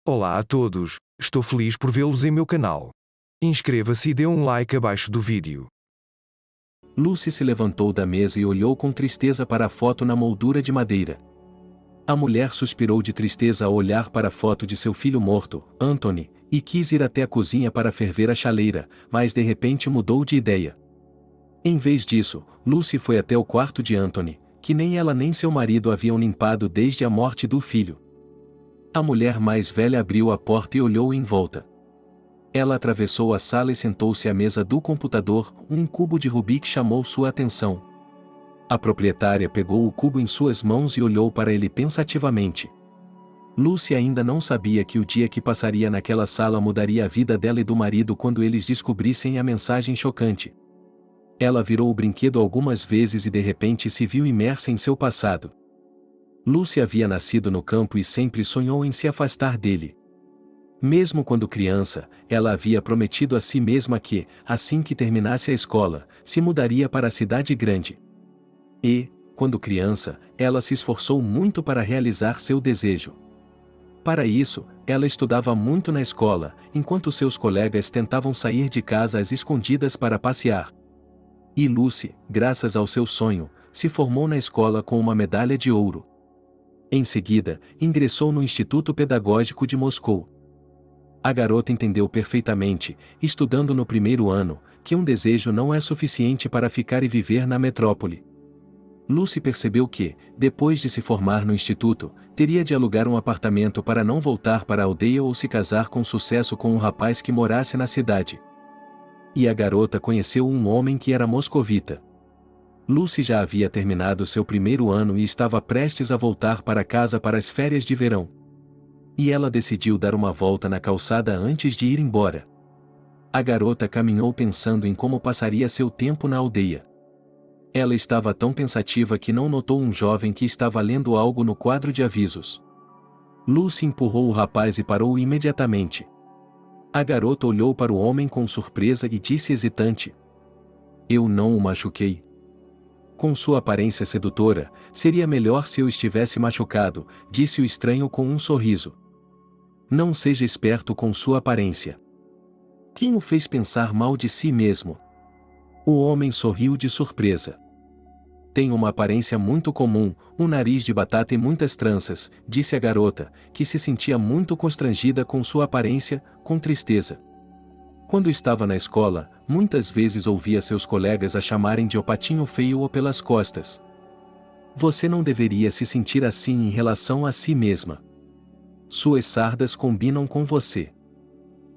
Olá a todos, estou feliz por vê-los em meu canal. Inscreva-se e dê um like abaixo do vídeo. Lucy se levantou da mesa e olhou com tristeza para a foto na moldura de madeira. A mulher suspirou de tristeza ao olhar para a foto de seu filho morto, Anthony, e quis ir até a cozinha para ferver a chaleira, mas de repente mudou de ideia. Em vez disso, Lucy foi até o quarto de Anthony, que nem ela nem seu marido haviam limpado desde a morte do filho. A mulher mais velha abriu a porta e olhou em volta. Ela atravessou a sala e sentou-se à mesa do computador. Um cubo de Rubik chamou sua atenção. A proprietária pegou o cubo em suas mãos e olhou para ele pensativamente. Lucy ainda não sabia que o dia que passaria naquela sala mudaria a vida dela e do marido quando eles descobrissem a mensagem chocante. Ela virou o brinquedo algumas vezes e de repente se viu imersa em seu passado. Lucy havia nascido no campo e sempre sonhou em se afastar dele. Mesmo quando criança, ela havia prometido a si mesma que, assim que terminasse a escola, se mudaria para a cidade grande. E, quando criança, ela se esforçou muito para realizar seu desejo. Para isso, ela estudava muito na escola, enquanto seus colegas tentavam sair de casa às escondidas para passear. E Lucy, graças ao seu sonho, se formou na escola com uma medalha de ouro. Em seguida, ingressou no Instituto Pedagógico de Moscou. A garota entendeu perfeitamente, estudando no primeiro ano, que um desejo não é suficiente para ficar e viver na metrópole. Lucy percebeu que, depois de se formar no instituto, teria de alugar um apartamento para não voltar para a aldeia ou se casar com sucesso com um rapaz que morasse na cidade. E a garota conheceu um homem que era moscovita. Lucy já havia terminado seu primeiro ano e estava prestes a voltar para casa para as férias de verão. E ela decidiu dar uma volta na calçada antes de ir embora. A garota caminhou pensando em como passaria seu tempo na aldeia. Ela estava tão pensativa que não notou um jovem que estava lendo algo no quadro de avisos. Lucy empurrou o rapaz e parou imediatamente. A garota olhou para o homem com surpresa e disse hesitante: "Eu não o machuquei." Com sua aparência sedutora, seria melhor se eu estivesse machucado, disse o estranho com um sorriso. Não seja esperto com sua aparência. Quem o fez pensar mal de si mesmo? O homem sorriu de surpresa. Tem uma aparência muito comum, um nariz de batata e muitas tranças, disse a garota, que se sentia muito constrangida com sua aparência, com tristeza. Quando estava na escola, muitas vezes ouvia seus colegas a chamarem de o patinho feio ou pelas costas. Você não deveria se sentir assim em relação a si mesma. Suas sardas combinam com você.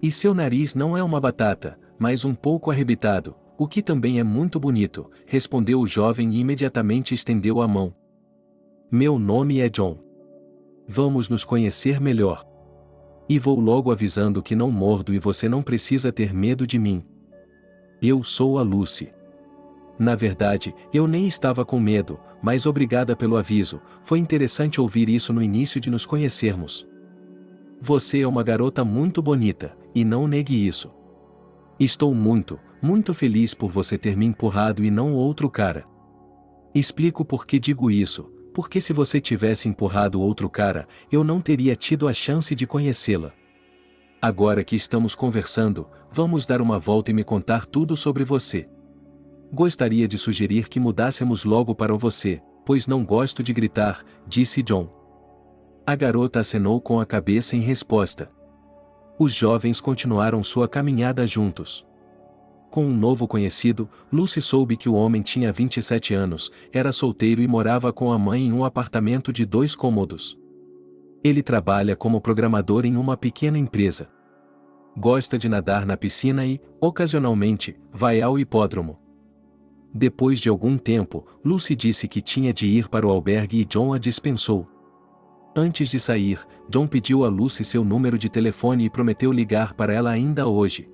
E seu nariz não é uma batata, mas um pouco arrebitado, o que também é muito bonito, respondeu o jovem e imediatamente estendeu a mão. Meu nome é John. Vamos nos conhecer melhor. E vou logo avisando que não mordo e você não precisa ter medo de mim. Eu sou a Lucy. Na verdade, eu nem estava com medo, mas obrigada pelo aviso, foi interessante ouvir isso no início de nos conhecermos. Você é uma garota muito bonita, e não negue isso. Estou muito, muito feliz por você ter me empurrado e não outro cara. Explico por que digo isso. Porque se você tivesse empurrado outro cara, eu não teria tido a chance de conhecê-la. Agora que estamos conversando, vamos dar uma volta e me contar tudo sobre você. Gostaria de sugerir que mudássemos logo para o você, pois não gosto de gritar, disse John. A garota acenou com a cabeça em resposta. Os jovens continuaram sua caminhada juntos. Com um novo conhecido, Lucy soube que o homem tinha 27 anos, era solteiro e morava com a mãe em um apartamento de 2 cômodos. Ele trabalha como programador em uma pequena empresa. Gosta de nadar na piscina e, ocasionalmente, vai ao hipódromo. Depois de algum tempo, Lucy disse que tinha de ir para o albergue e John a dispensou. Antes de sair, John pediu a Lucy seu número de telefone e prometeu ligar para ela ainda hoje.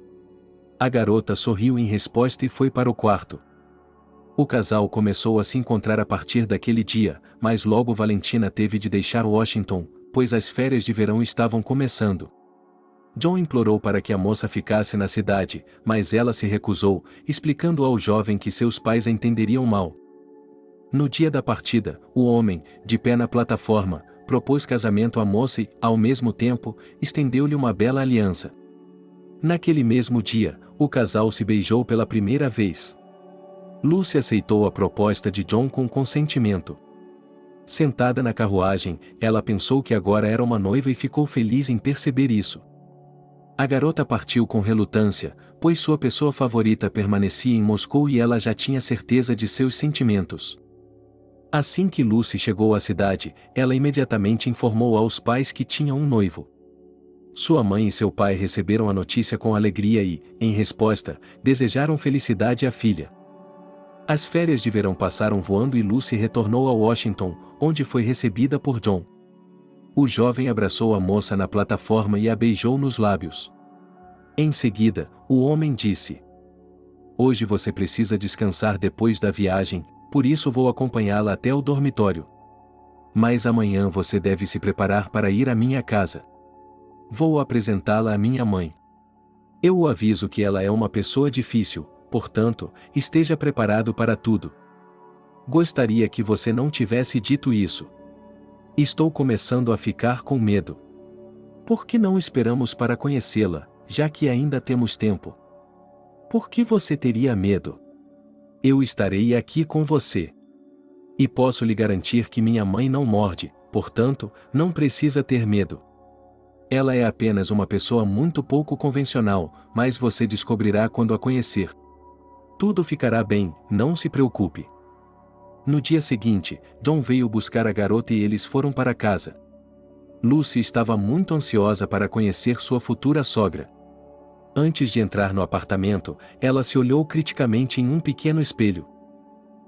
A garota sorriu em resposta e foi para o quarto. O casal começou a se encontrar a partir daquele dia, mas logo Valentina teve de deixar Washington, pois as férias de verão estavam começando. John implorou para que a moça ficasse na cidade, mas ela se recusou, explicando ao jovem que seus pais a entenderiam mal. No dia da partida, o homem, de pé na plataforma, propôs casamento à moça e, ao mesmo tempo, estendeu-lhe uma bela aliança. Naquele mesmo dia, o casal se beijou pela primeira vez. Lucy aceitou a proposta de John com consentimento. Sentada na carruagem, ela pensou que agora era uma noiva e ficou feliz em perceber isso. A garota partiu com relutância, pois sua pessoa favorita permanecia em Moscou e ela já tinha certeza de seus sentimentos. Assim que Lucy chegou à cidade, ela imediatamente informou aos pais que tinha um noivo. Sua mãe e seu pai receberam a notícia com alegria e, em resposta, desejaram felicidade à filha. As férias de verão passaram voando e Lucy retornou a Washington, onde foi recebida por John. O jovem abraçou a moça na plataforma e a beijou nos lábios. Em seguida, o homem disse: "Hoje você precisa descansar depois da viagem, por isso vou acompanhá-la até o dormitório. Mas amanhã você deve se preparar para ir à minha casa. Vou apresentá-la à minha mãe. Eu o aviso que ela é uma pessoa difícil, portanto, esteja preparado para tudo. Gostaria que você não tivesse dito isso. Estou começando a ficar com medo. Por que não esperamos para conhecê-la, já que ainda temos tempo? Por que você teria medo? Eu estarei aqui com você. E posso lhe garantir que minha mãe não morde, portanto, não precisa ter medo. Ela é apenas uma pessoa muito pouco convencional, mas você descobrirá quando a conhecer. Tudo ficará bem, não se preocupe." No dia seguinte, John veio buscar a garota e eles foram para casa. Lucy estava muito ansiosa para conhecer sua futura sogra. Antes de entrar no apartamento, ela se olhou criticamente em um pequeno espelho.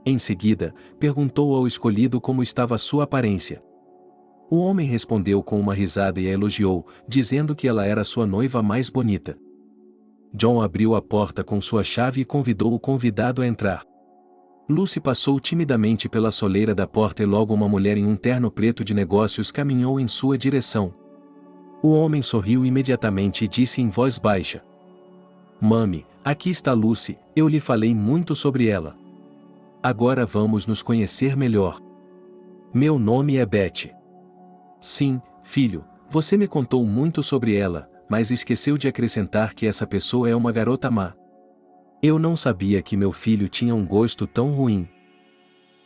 Em seguida, perguntou ao escolhido como estava sua aparência. O homem respondeu com uma risada e a elogiou, dizendo que ela era sua noiva mais bonita. John abriu a porta com sua chave e convidou o convidado a entrar. Lucy passou timidamente pela soleira da porta e logo uma mulher em um terno preto de negócios caminhou em sua direção. O homem sorriu imediatamente e disse em voz baixa: "Mami, aqui está Lucy, eu lhe falei muito sobre ela. Agora vamos nos conhecer melhor. Meu nome é Betty." "Sim, filho, você me contou muito sobre ela, mas esqueceu de acrescentar que essa pessoa é uma garota má. Eu não sabia que meu filho tinha um gosto tão ruim."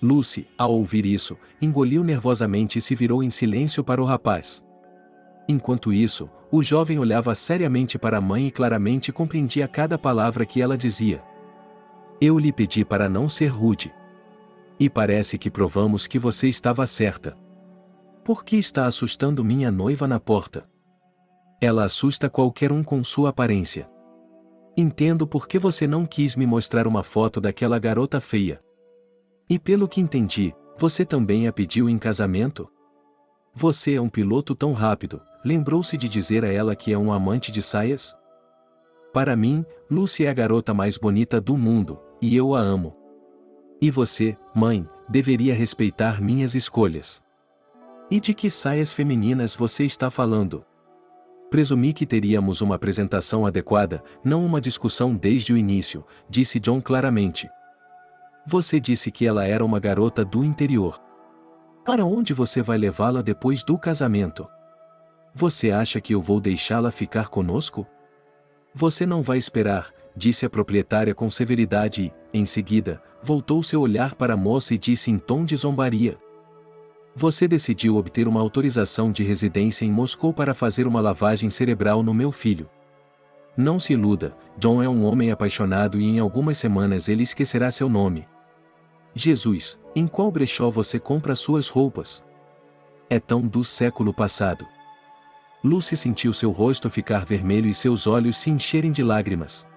Lucy, ao ouvir isso, engoliu nervosamente e se virou em silêncio para o rapaz. Enquanto isso, o jovem olhava seriamente para a mãe e claramente compreendia cada palavra que ela dizia. "Eu lhe pedi para não ser rude. E parece que provamos que você estava certa. Por que está assustando minha noiva na porta? Ela assusta qualquer um com sua aparência. Entendo por que você não quis me mostrar uma foto daquela garota feia. E pelo que entendi, você também a pediu em casamento? Você é um piloto tão rápido, lembrou-se de dizer a ela que é um amante de saias? Para mim, Lucy é a garota mais bonita do mundo, e eu a amo. E você, mãe, deveria respeitar minhas escolhas. E de que saias femininas você está falando? Presumi que teríamos uma apresentação adequada, não uma discussão desde o início, disse John claramente. Você disse que ela era uma garota do interior. Para onde você vai levá-la depois do casamento? Você acha que eu vou deixá-la ficar conosco? Você não vai esperar, disse a proprietária com severidade e, em seguida, voltou seu olhar para a moça e disse em tom de zombaria. Você decidiu obter uma autorização de residência em Moscou para fazer uma lavagem cerebral no meu filho. Não se iluda, John é um homem apaixonado e em algumas semanas ele esquecerá seu nome. Jesus, em qual brechó você compra suas roupas? É tão do século passado. Lucy sentiu seu rosto ficar vermelho e seus olhos se encherem de lágrimas.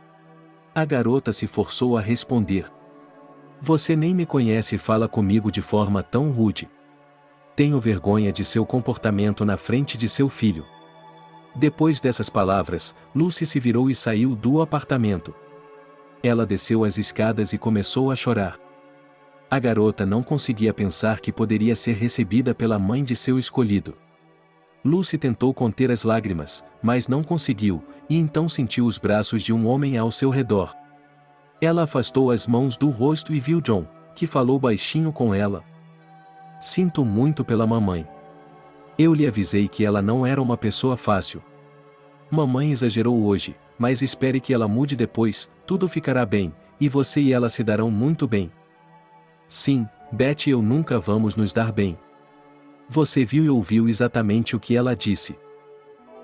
A garota se forçou a responder. Você nem me conhece e fala comigo de forma tão rude. Tenho vergonha de seu comportamento na frente de seu filho. Depois dessas palavras, Lucy se virou e saiu do apartamento. Ela desceu as escadas e começou a chorar. A garota não conseguia pensar que poderia ser recebida pela mãe de seu escolhido. Lucy tentou conter as lágrimas, mas não conseguiu, e então sentiu os braços de um homem ao seu redor. Ela afastou as mãos do rosto e viu John, que falou baixinho com ela. Sinto muito pela mamãe. Eu lhe avisei que ela não era uma pessoa fácil. Mamãe exagerou hoje, mas espere que ela mude depois, tudo ficará bem, e você e ela se darão muito bem. Sim, Beth e eu nunca vamos nos dar bem. Você viu e ouviu exatamente o que ela disse.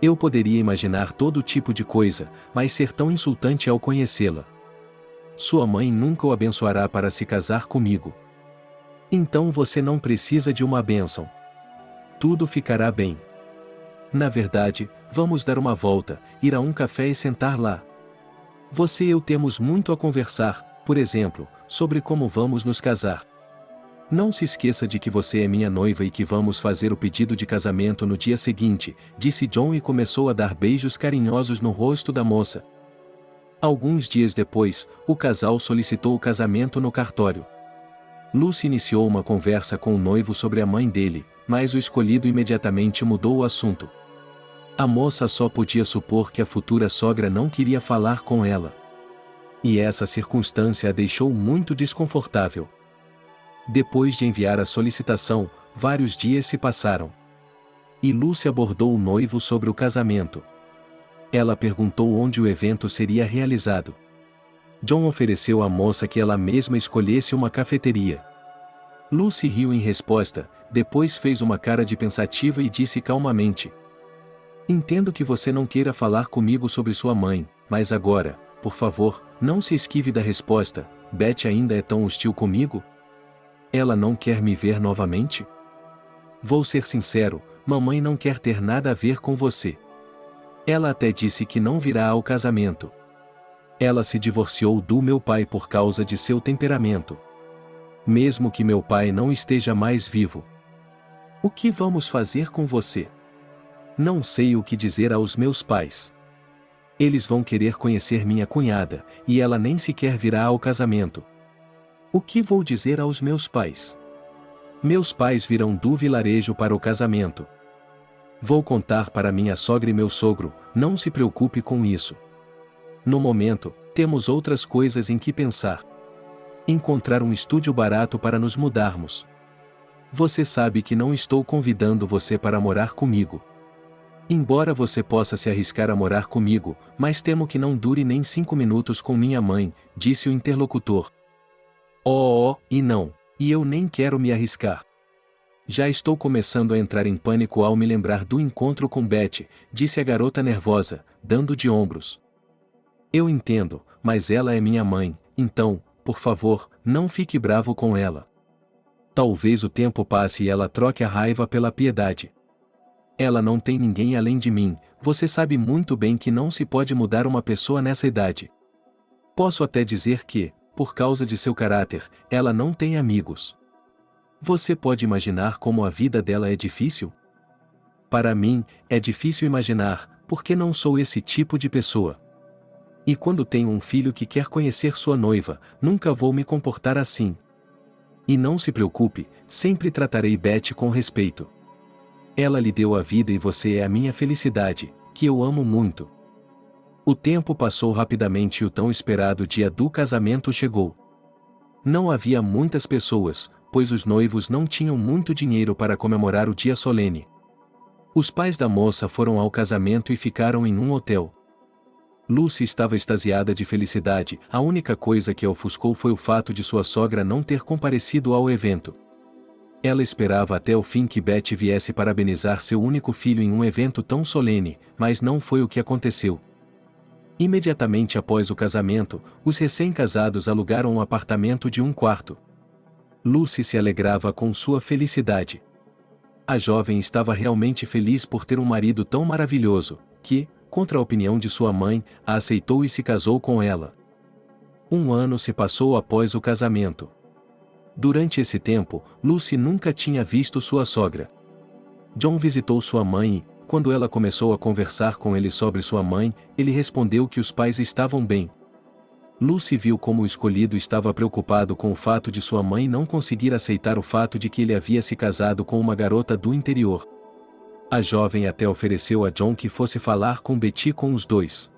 Eu poderia imaginar todo tipo de coisa, mas ser tão insultante ao conhecê-la. Sua mãe nunca o abençoará para se casar comigo. Então você não precisa de uma bênção. Tudo ficará bem. Na verdade, vamos dar uma volta, ir a um café e sentar lá. Você e eu temos muito a conversar, por exemplo, sobre como vamos nos casar. Não se esqueça de que você é minha noiva e que vamos fazer o pedido de casamento no dia seguinte, disse John e começou a dar beijos carinhosos no rosto da moça. Alguns dias depois, o casal solicitou o casamento no cartório. Lucy iniciou uma conversa com o noivo sobre a mãe dele, mas o escolhido imediatamente mudou o assunto. A moça só podia supor que a futura sogra não queria falar com ela. E essa circunstância a deixou muito desconfortável. Depois de enviar a solicitação, vários dias se passaram. E Lucy abordou o noivo sobre o casamento. Ela perguntou onde o evento seria realizado. John ofereceu à moça que ela mesma escolhesse uma cafeteria. Lucy riu em resposta, depois fez uma cara de pensativa e disse calmamente: Entendo que você não queira falar comigo sobre sua mãe, mas agora, por favor, não se esquive da resposta. Beth ainda é tão hostil comigo? Ela não quer me ver novamente? Vou ser sincero, mamãe não quer ter nada a ver com você. Ela até disse que não virá ao casamento. Ela se divorciou do meu pai por causa de seu temperamento. Mesmo que meu pai não esteja mais vivo. O que vamos fazer com você? Não sei o que dizer aos meus pais. Eles vão querer conhecer minha cunhada, e ela nem sequer virá ao casamento. O que vou dizer aos meus pais? Meus pais virão do vilarejo para o casamento. Vou contar para minha sogra e meu sogro, não se preocupe com isso. No momento, temos outras coisas em que pensar. Encontrar um estúdio barato para nos mudarmos. Você sabe que não estou convidando você para morar comigo. Embora você possa se arriscar a morar comigo, mas temo que não dure nem 5 minutos com minha mãe, disse o interlocutor. E não, e eu nem quero me arriscar. Já estou começando a entrar em pânico ao me lembrar do encontro com Beth, disse a garota nervosa, dando de ombros. Eu entendo, mas ela é minha mãe, então, por favor, não fique bravo com ela. Talvez o tempo passe e ela troque a raiva pela piedade. Ela não tem ninguém além de mim, você sabe muito bem que não se pode mudar uma pessoa nessa idade. Posso até dizer que, por causa de seu caráter, ela não tem amigos. Você pode imaginar como a vida dela é difícil? Para mim, é difícil imaginar, porque não sou esse tipo de pessoa. E quando tenho um filho que quer conhecer sua noiva, nunca vou me comportar assim. E não se preocupe, sempre tratarei Beth com respeito. Ela lhe deu a vida e você é a minha felicidade, que eu amo muito. O tempo passou rapidamente e o tão esperado dia do casamento chegou. Não havia muitas pessoas, pois os noivos não tinham muito dinheiro para comemorar o dia solene. Os pais da moça foram ao casamento e ficaram em um hotel. Lucy estava extasiada de felicidade, a única coisa que a ofuscou foi o fato de sua sogra não ter comparecido ao evento. Ela esperava até o fim que Beth viesse parabenizar seu único filho em um evento tão solene, mas não foi o que aconteceu. Imediatamente após o casamento, os recém-casados alugaram um apartamento de 1 quarto. Lucy se alegrava com sua felicidade. A jovem estava realmente feliz por ter um marido tão maravilhoso, que, contra a opinião de sua mãe, a aceitou e se casou com ela. 1 ano se passou após o casamento. Durante esse tempo, Lucy nunca tinha visto sua sogra. John visitou sua mãe e, quando ela começou a conversar com ele sobre sua mãe, ele respondeu que os pais estavam bem. Lucy viu como o escolhido estava preocupado com o fato de sua mãe não conseguir aceitar o fato de que ele havia se casado com uma garota do interior. A jovem até ofereceu a John que fosse falar com Betty com os dois.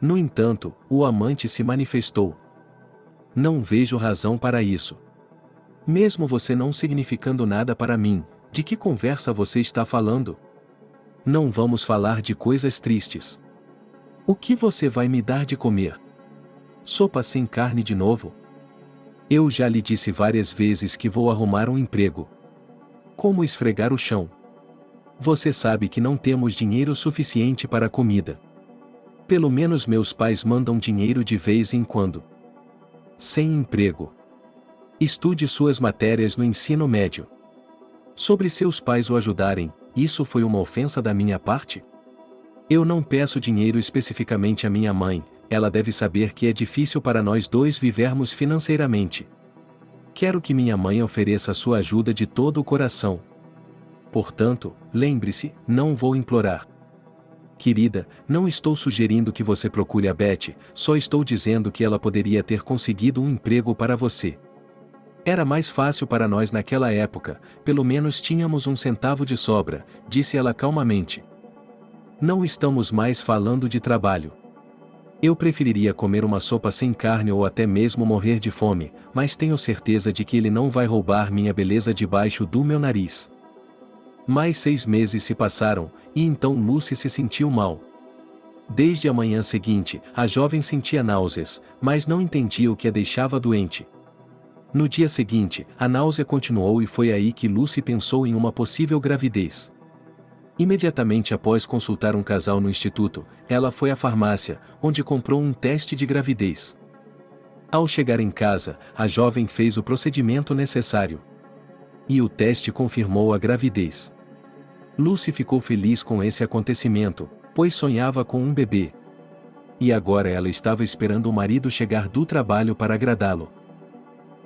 No entanto, o amante se manifestou. Não vejo razão para isso. Mesmo você não significando nada para mim, De que conversa você está falando? Não vamos falar de coisas tristes. O que você vai me dar de comer? Sopa sem carne de novo? Eu já lhe disse várias vezes que vou arrumar um emprego. Como esfregar o chão? Você sabe que não temos dinheiro suficiente para comida. Pelo menos meus pais mandam dinheiro de vez em quando. Sem emprego. Estude suas matérias no ensino médio. Sobre seus pais o ajudarem, isso foi uma ofensa da minha parte? Eu não peço dinheiro especificamente à minha mãe, ela deve saber que é difícil para nós dois vivermos financeiramente. Quero que minha mãe ofereça sua ajuda de todo o coração. Portanto, lembre-se, não vou implorar. Querida, não estou sugerindo que você procure a Betty, só estou dizendo que ela poderia ter conseguido um emprego para você. Era mais fácil para nós naquela época, pelo menos tínhamos um centavo de sobra, disse ela calmamente. Não estamos mais falando de trabalho. Eu preferiria comer uma sopa sem carne ou até mesmo morrer de fome, mas tenho certeza de que ele não vai roubar minha beleza debaixo do meu nariz. Mais 6 meses se passaram, e então Lucy se sentiu mal. Desde a manhã seguinte, a jovem sentia náuseas, mas não entendia o que a deixava doente. No dia seguinte, a náusea continuou e foi aí que Lucy pensou em uma possível gravidez. Imediatamente após consultar um casal no instituto, ela foi à farmácia, onde comprou um teste de gravidez. Ao chegar em casa, a jovem fez o procedimento necessário. E o teste confirmou a gravidez. Lucy ficou feliz com esse acontecimento, pois sonhava com um bebê. E agora ela estava esperando o marido chegar do trabalho para agradá-lo.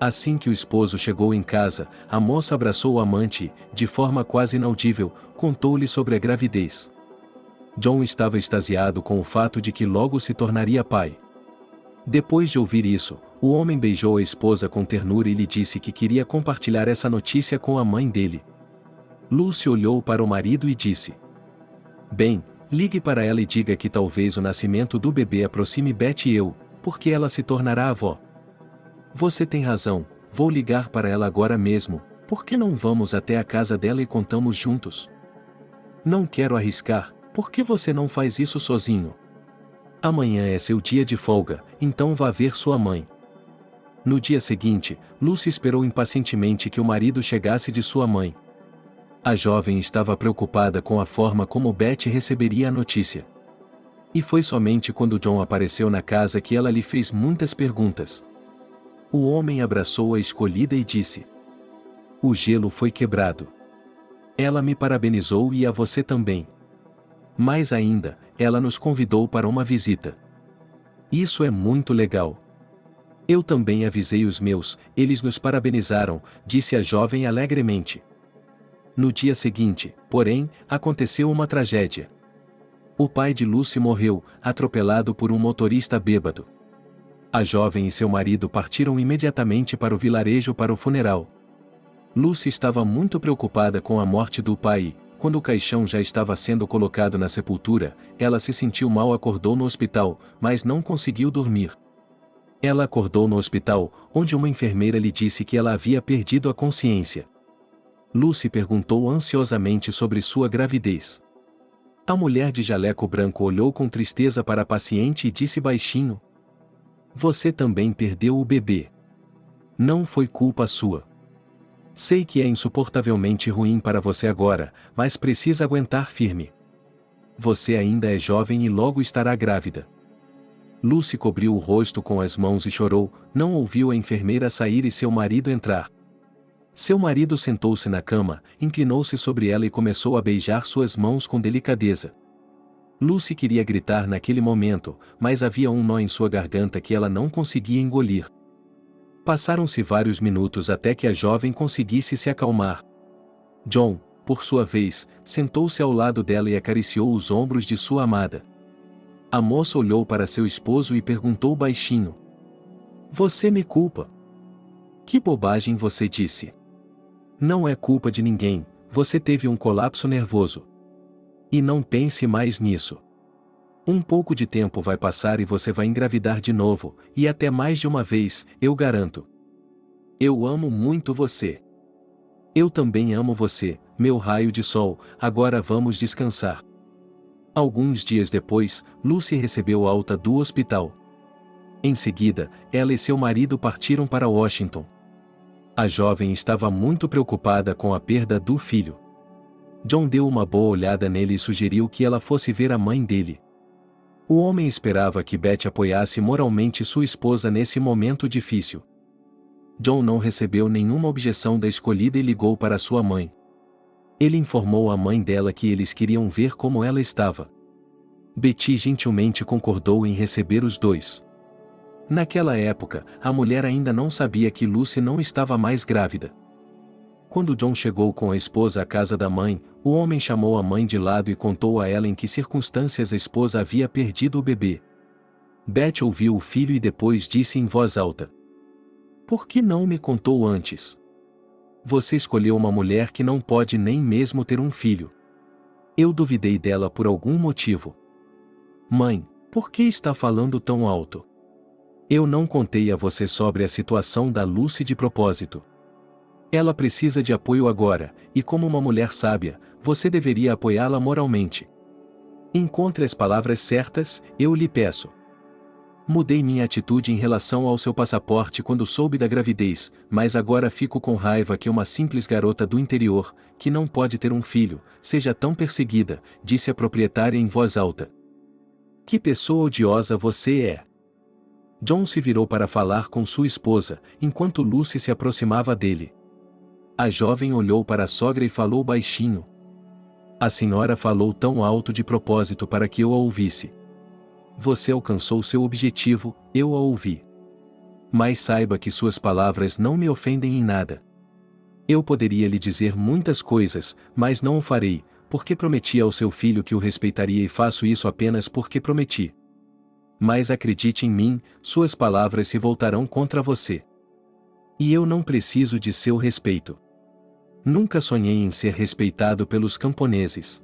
Assim que o esposo chegou em casa, a moça abraçou o amante e, de forma quase inaudível, contou-lhe sobre a gravidez. John estava extasiado com o fato de que logo se tornaria pai. Depois de ouvir isso, o homem beijou a esposa com ternura e lhe disse que queria compartilhar essa notícia com a mãe dele. Lucy olhou para o marido e disse: Bem, ligue para ela e diga que talvez o nascimento do bebê aproxime Betty e eu, porque ela se tornará avó. Você tem razão, vou ligar para ela agora mesmo, por que não vamos até a casa dela e contamos juntos? Não quero arriscar, por que você não faz isso sozinho? Amanhã é seu dia de folga, então vá ver sua mãe. No dia seguinte, Lucy esperou impacientemente que o marido chegasse de sua mãe. A jovem estava preocupada com a forma como Betty receberia a notícia. E foi somente quando John apareceu na casa que ela lhe fez muitas perguntas. O homem abraçou a escolhida e disse: O gelo foi quebrado. Ela me parabenizou e a você também. Mais ainda, ela nos convidou para uma visita. Isso é muito legal. Eu também avisei os meus, eles nos parabenizaram, disse a jovem alegremente. No dia seguinte, porém, aconteceu uma tragédia. O pai de Lucy morreu, atropelado por um motorista bêbado. A jovem e seu marido partiram imediatamente para o vilarejo para o funeral. Lucy estava muito preocupada com a morte do pai e, quando o caixão já estava sendo colocado na sepultura, ela se sentiu mal e acordou no hospital, mas não conseguiu dormir. Ela acordou no hospital, onde uma enfermeira lhe disse que ela havia perdido a consciência. Lucy perguntou ansiosamente sobre sua gravidez. A mulher de jaleco branco olhou com tristeza para a paciente e disse baixinho: Você também perdeu o bebê. Não foi culpa sua. Sei que é insuportavelmente ruim para você agora, mas precisa aguentar firme. Você ainda é jovem e logo estará grávida. Lucy cobriu o rosto com as mãos e chorou, não ouviu a enfermeira sair e seu marido entrar. Seu marido sentou-se na cama, inclinou-se sobre ela e começou a beijar suas mãos com delicadeza. Lucy queria gritar naquele momento, mas havia um nó em sua garganta que ela não conseguia engolir. Passaram-se vários minutos até que a jovem conseguisse se acalmar. John, por sua vez, sentou-se ao lado dela e acariciou os ombros de sua amada. A moça olhou para seu esposo e perguntou baixinho: Você me culpa? Que bobagem você disse. Não é culpa de ninguém, você teve um colapso nervoso. E não pense mais nisso. Um pouco de tempo vai passar e você vai engravidar de novo, e até mais de uma vez, eu garanto. Eu amo muito você. Eu também amo você, meu raio de sol, agora vamos descansar. Alguns dias depois, Lucy recebeu alta do hospital. Em seguida, ela e seu marido partiram para Washington. A jovem estava muito preocupada com a perda do filho. John deu uma boa olhada nele e sugeriu que ela fosse ver a mãe dele. O homem esperava que Beth apoiasse moralmente sua esposa nesse momento difícil. John não recebeu nenhuma objeção da escolhida e ligou para sua mãe. Ele informou a mãe dela que eles queriam ver como ela estava. Betty gentilmente concordou em receber os dois. Naquela época, a mulher ainda não sabia que Lucy não estava mais grávida. Quando John chegou com a esposa à casa da mãe, o homem chamou a mãe de lado e contou a ela em que circunstâncias a esposa havia perdido o bebê. Beth ouviu o filho e depois disse em voz alta: "Por que não me contou antes? Você escolheu uma mulher que não pode nem mesmo ter um filho. Eu duvidei dela por algum motivo. Mãe, por que está falando tão alto? Eu não contei a você sobre a situação da Lucy de propósito. Ela precisa de apoio agora, e como uma mulher sábia, você deveria apoiá-la moralmente. Encontre as palavras certas, eu lhe peço. Mudei minha atitude em relação ao seu passaporte quando soube da gravidez, mas agora fico com raiva que uma simples garota do interior, que não pode ter um filho, seja tão perseguida", disse a proprietária em voz alta. "Que pessoa odiosa você é!" John se virou para falar com sua esposa, enquanto Lucy se aproximava dele. A jovem olhou para a sogra e falou baixinho: "A senhora falou tão alto de propósito para que eu a ouvisse. Você alcançou seu objetivo, eu a ouvi. Mas saiba que suas palavras não me ofendem em nada. Eu poderia lhe dizer muitas coisas, mas não o farei, porque prometi ao seu filho que o respeitaria e faço isso apenas porque prometi. Mas acredite em mim, suas palavras se voltarão contra você. E eu não preciso de seu respeito. Nunca sonhei em ser respeitado pelos camponeses.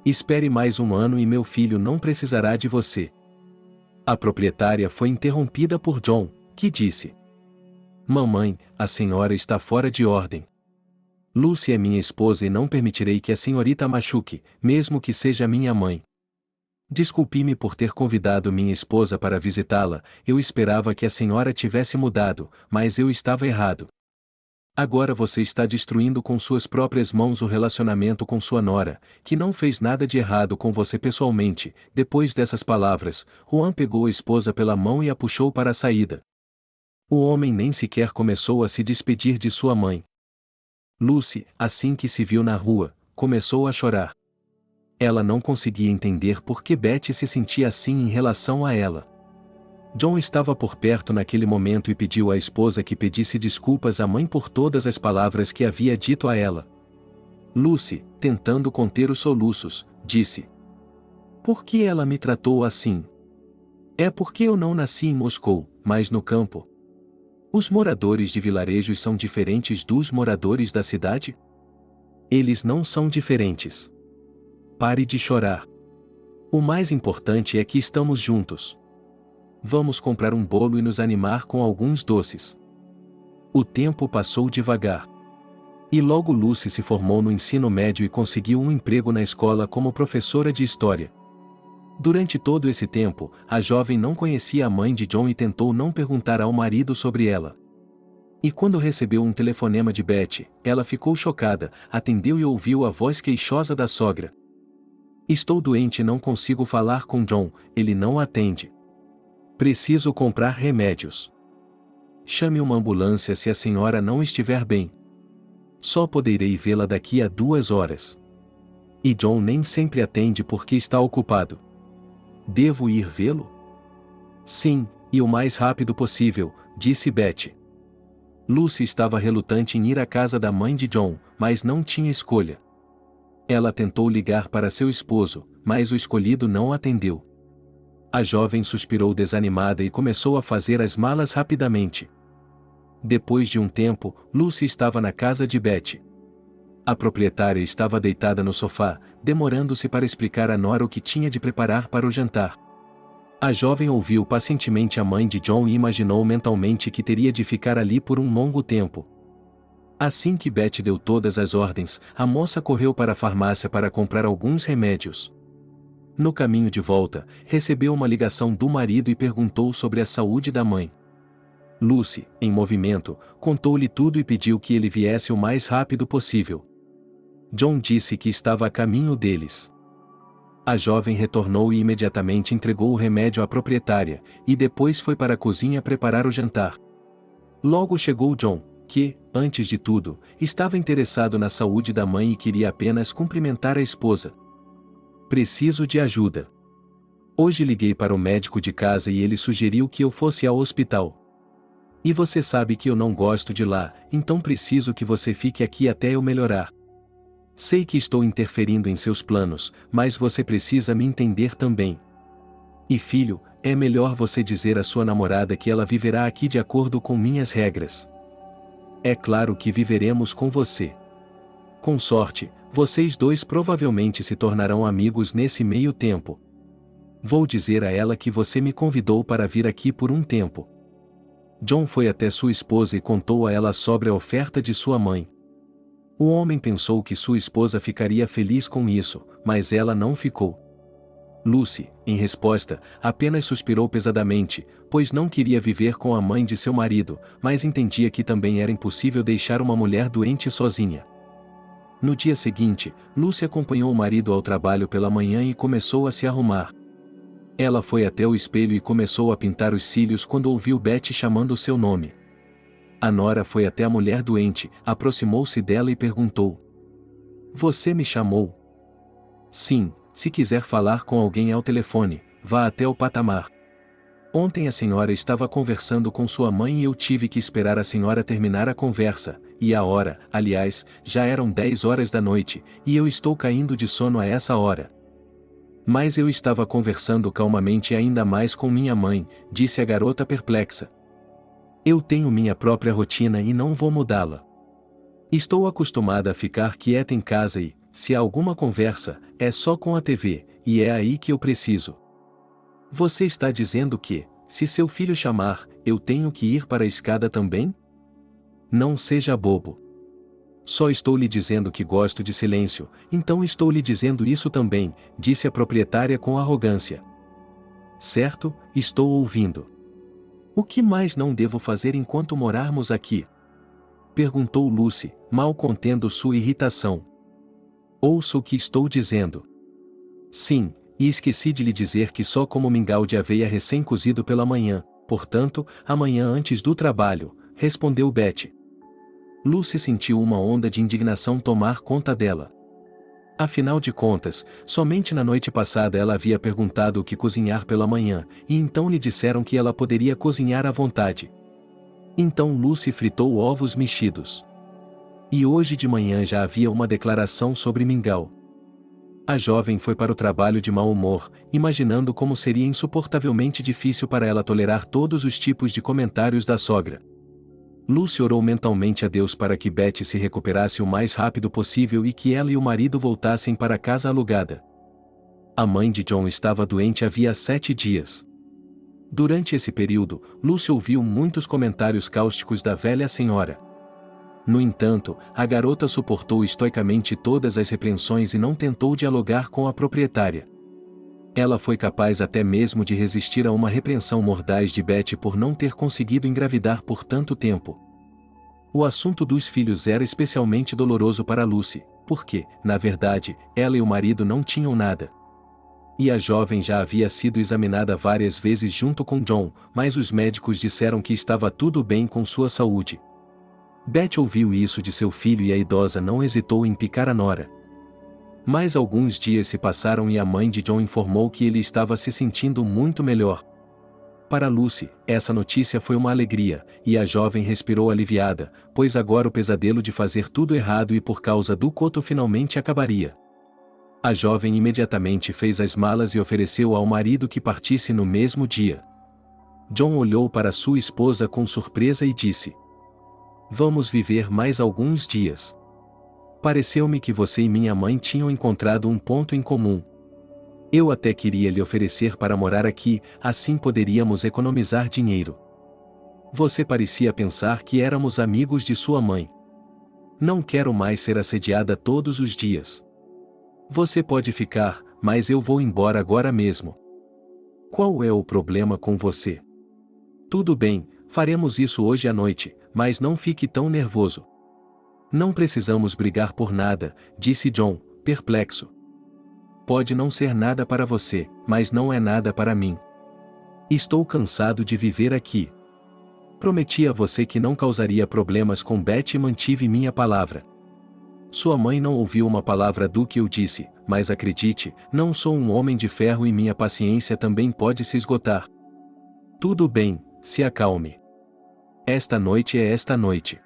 Espere mais um ano e meu filho não precisará de você." A proprietária foi interrompida por John, que disse: "Mamãe, a senhora está fora de ordem. Lucy é minha esposa e não permitirei que a senhorita a machuque, mesmo que seja minha mãe. Desculpe-me por ter convidado minha esposa para visitá-la, eu esperava que a senhora tivesse mudado, mas eu estava errado. Agora você está destruindo com suas próprias mãos o relacionamento com sua nora, que não fez nada de errado com você pessoalmente." Depois dessas palavras, Juan pegou a esposa pela mão e a puxou para a saída. O homem nem sequer começou a se despedir de sua mãe. Lucy, assim que se viu na rua, começou a chorar. Ela não conseguia entender por que Beth se sentia assim em relação a ela. John estava por perto naquele momento e pediu à esposa que pedisse desculpas à mãe por todas as palavras que havia dito a ela. Lucy, tentando conter os soluços, disse: "Por que ela me tratou assim? É porque eu não nasci em Moscou, mas no campo. Os moradores de vilarejos são diferentes dos moradores da cidade? Eles não são diferentes. Pare de chorar. O mais importante é que estamos juntos. Vamos comprar um bolo e nos animar com alguns doces." O tempo passou devagar. E logo Lucy se formou no ensino médio e conseguiu um emprego na escola como professora de história. Durante todo esse tempo, a jovem não conhecia a mãe de John e tentou não perguntar ao marido sobre ela. E quando recebeu um telefonema de Beth, ela ficou chocada, atendeu e ouviu a voz queixosa da sogra: "Estou doente e não consigo falar com John, ele não atende. Preciso comprar remédios. Chame uma ambulância se a senhora não estiver bem. Só poderei vê-la daqui a 2 horas. E John nem sempre atende porque está ocupado. Devo ir vê-lo?" "Sim, e o mais rápido possível", disse Beth. Lucy estava relutante em ir à casa da mãe de John, mas não tinha escolha. Ela tentou ligar para seu esposo, mas o escolhido não atendeu. A jovem suspirou desanimada e começou a fazer as malas rapidamente. Depois de um tempo, Lucy estava na casa de Beth. A proprietária estava deitada no sofá, demorando-se para explicar à nora o que tinha de preparar para o jantar. A jovem ouviu pacientemente a mãe de John e imaginou mentalmente que teria de ficar ali por um longo tempo. Assim que Betty deu todas as ordens, a moça correu para a farmácia para comprar alguns remédios. No caminho de volta, recebeu uma ligação do marido e perguntou sobre a saúde da mãe. Lucy, em movimento, contou-lhe tudo e pediu que ele viesse o mais rápido possível. John disse que estava a caminho deles. A jovem retornou e imediatamente entregou o remédio à proprietária, e depois foi para a cozinha preparar o jantar. Logo chegou John, que, antes de tudo, estava interessado na saúde da mãe e queria apenas cumprimentar a esposa. Preciso de ajuda. Hoje liguei para o médico de casa e ele sugeriu que eu fosse ao hospital. E você sabe que eu não gosto de lá, então preciso que você fique aqui até eu melhorar. Sei que estou interferindo em seus planos, mas você precisa me entender também. E filho, é melhor você dizer à sua namorada que ela viverá aqui de acordo com minhas regras. É claro que viveremos com você. Com sorte, vocês dois provavelmente se tornarão amigos nesse meio tempo. Vou dizer a ela que você me convidou para vir aqui por um tempo. John foi até sua esposa e contou a ela sobre a oferta de sua mãe. O homem pensou que sua esposa ficaria feliz com isso, mas ela não ficou. Lucy, em resposta, apenas suspirou pesadamente, pois não queria viver com a mãe de seu marido, mas entendia que também era impossível deixar uma mulher doente sozinha. No dia seguinte, Lucy acompanhou o marido ao trabalho pela manhã e começou a se arrumar. Ela foi até o espelho e começou a pintar os cílios quando ouviu Betty chamando seu nome. A nora foi até a mulher doente, aproximou-se dela e perguntou: "Você me chamou?" "Sim, se quiser falar com alguém ao telefone, vá até o patamar. Ontem a senhora estava conversando com sua mãe e eu tive que esperar a senhora terminar a conversa, e a hora, aliás, já eram 10 horas da noite, e eu estou caindo de sono a essa hora." "Mas eu estava conversando calmamente e ainda mais com minha mãe", disse a garota perplexa. "Eu tenho minha própria rotina e não vou mudá-la. Estou acostumada a ficar quieta em casa e, se há alguma conversa, é só com a TV, e é aí que eu preciso." "Você está dizendo que, se seu filho chamar, eu tenho que ir para a escada também?" "Não seja bobo. Só estou lhe dizendo que gosto de silêncio, então estou lhe dizendo isso também", disse a proprietária com arrogância. "Certo, estou ouvindo. O que mais não devo fazer enquanto morarmos aqui?" perguntou Lucy, mal contendo sua irritação. "Ouça o que estou dizendo." "Sim, e esqueci de lhe dizer que só como mingau de aveia recém-cozido pela manhã, portanto, amanhã antes do trabalho", respondeu Betty. Lucy sentiu uma onda de indignação tomar conta dela. Afinal de contas, somente na noite passada ela havia perguntado o que cozinhar pela manhã, e então lhe disseram que ela poderia cozinhar à vontade. Então Lucy fritou ovos mexidos. E hoje de manhã já havia uma declaração sobre mingau. A jovem foi para o trabalho de mau humor, imaginando como seria insuportavelmente difícil para ela tolerar todos os tipos de comentários da sogra. Lucy orou mentalmente a Deus para que Betty se recuperasse o mais rápido possível e que ela e o marido voltassem para a casa alugada. A mãe de John estava doente havia 7 dias. Durante esse período, Lucy ouviu muitos comentários cáusticos da velha senhora. No entanto, a garota suportou estoicamente todas as repreensões e não tentou dialogar com a proprietária. Ela foi capaz até mesmo de resistir a uma repreensão mordaz de Betty por não ter conseguido engravidar por tanto tempo. O assunto dos filhos era especialmente doloroso para Lucy, porque, na verdade, ela e o marido não tinham nada. E a jovem já havia sido examinada várias vezes junto com John, mas os médicos disseram que estava tudo bem com sua saúde. Betty ouviu isso de seu filho e a idosa não hesitou em picar a nora. Mas alguns dias se passaram e a mãe de John informou que ele estava se sentindo muito melhor. Para Lucy, essa notícia foi uma alegria, e a jovem respirou aliviada, pois agora o pesadelo de fazer tudo errado e por causa do coto finalmente acabaria. A jovem imediatamente fez as malas e ofereceu ao marido que partisse no mesmo dia. John olhou para sua esposa com surpresa e disse: "Vamos viver mais alguns dias. Pareceu-me que você e minha mãe tinham encontrado um ponto em comum. Eu até queria lhe oferecer para morar aqui, assim poderíamos economizar dinheiro. Você parecia pensar que éramos amigos de sua mãe." Não quero mais ser assediada todos os dias. Você pode ficar, mas eu vou embora agora mesmo. Qual é o problema com você? Tudo bem, faremos isso hoje à noite, mas não fique tão nervoso. Não precisamos brigar por nada, disse John, perplexo. Pode não ser nada para você, mas não é nada para mim. Estou cansado de viver aqui. Prometi a você que não causaria problemas com Beth e mantive minha palavra. Sua mãe não ouviu uma palavra do que eu disse, mas acredite, não sou um homem de ferro e minha paciência também pode se esgotar. Tudo bem, se acalme. Esta noite é esta noite.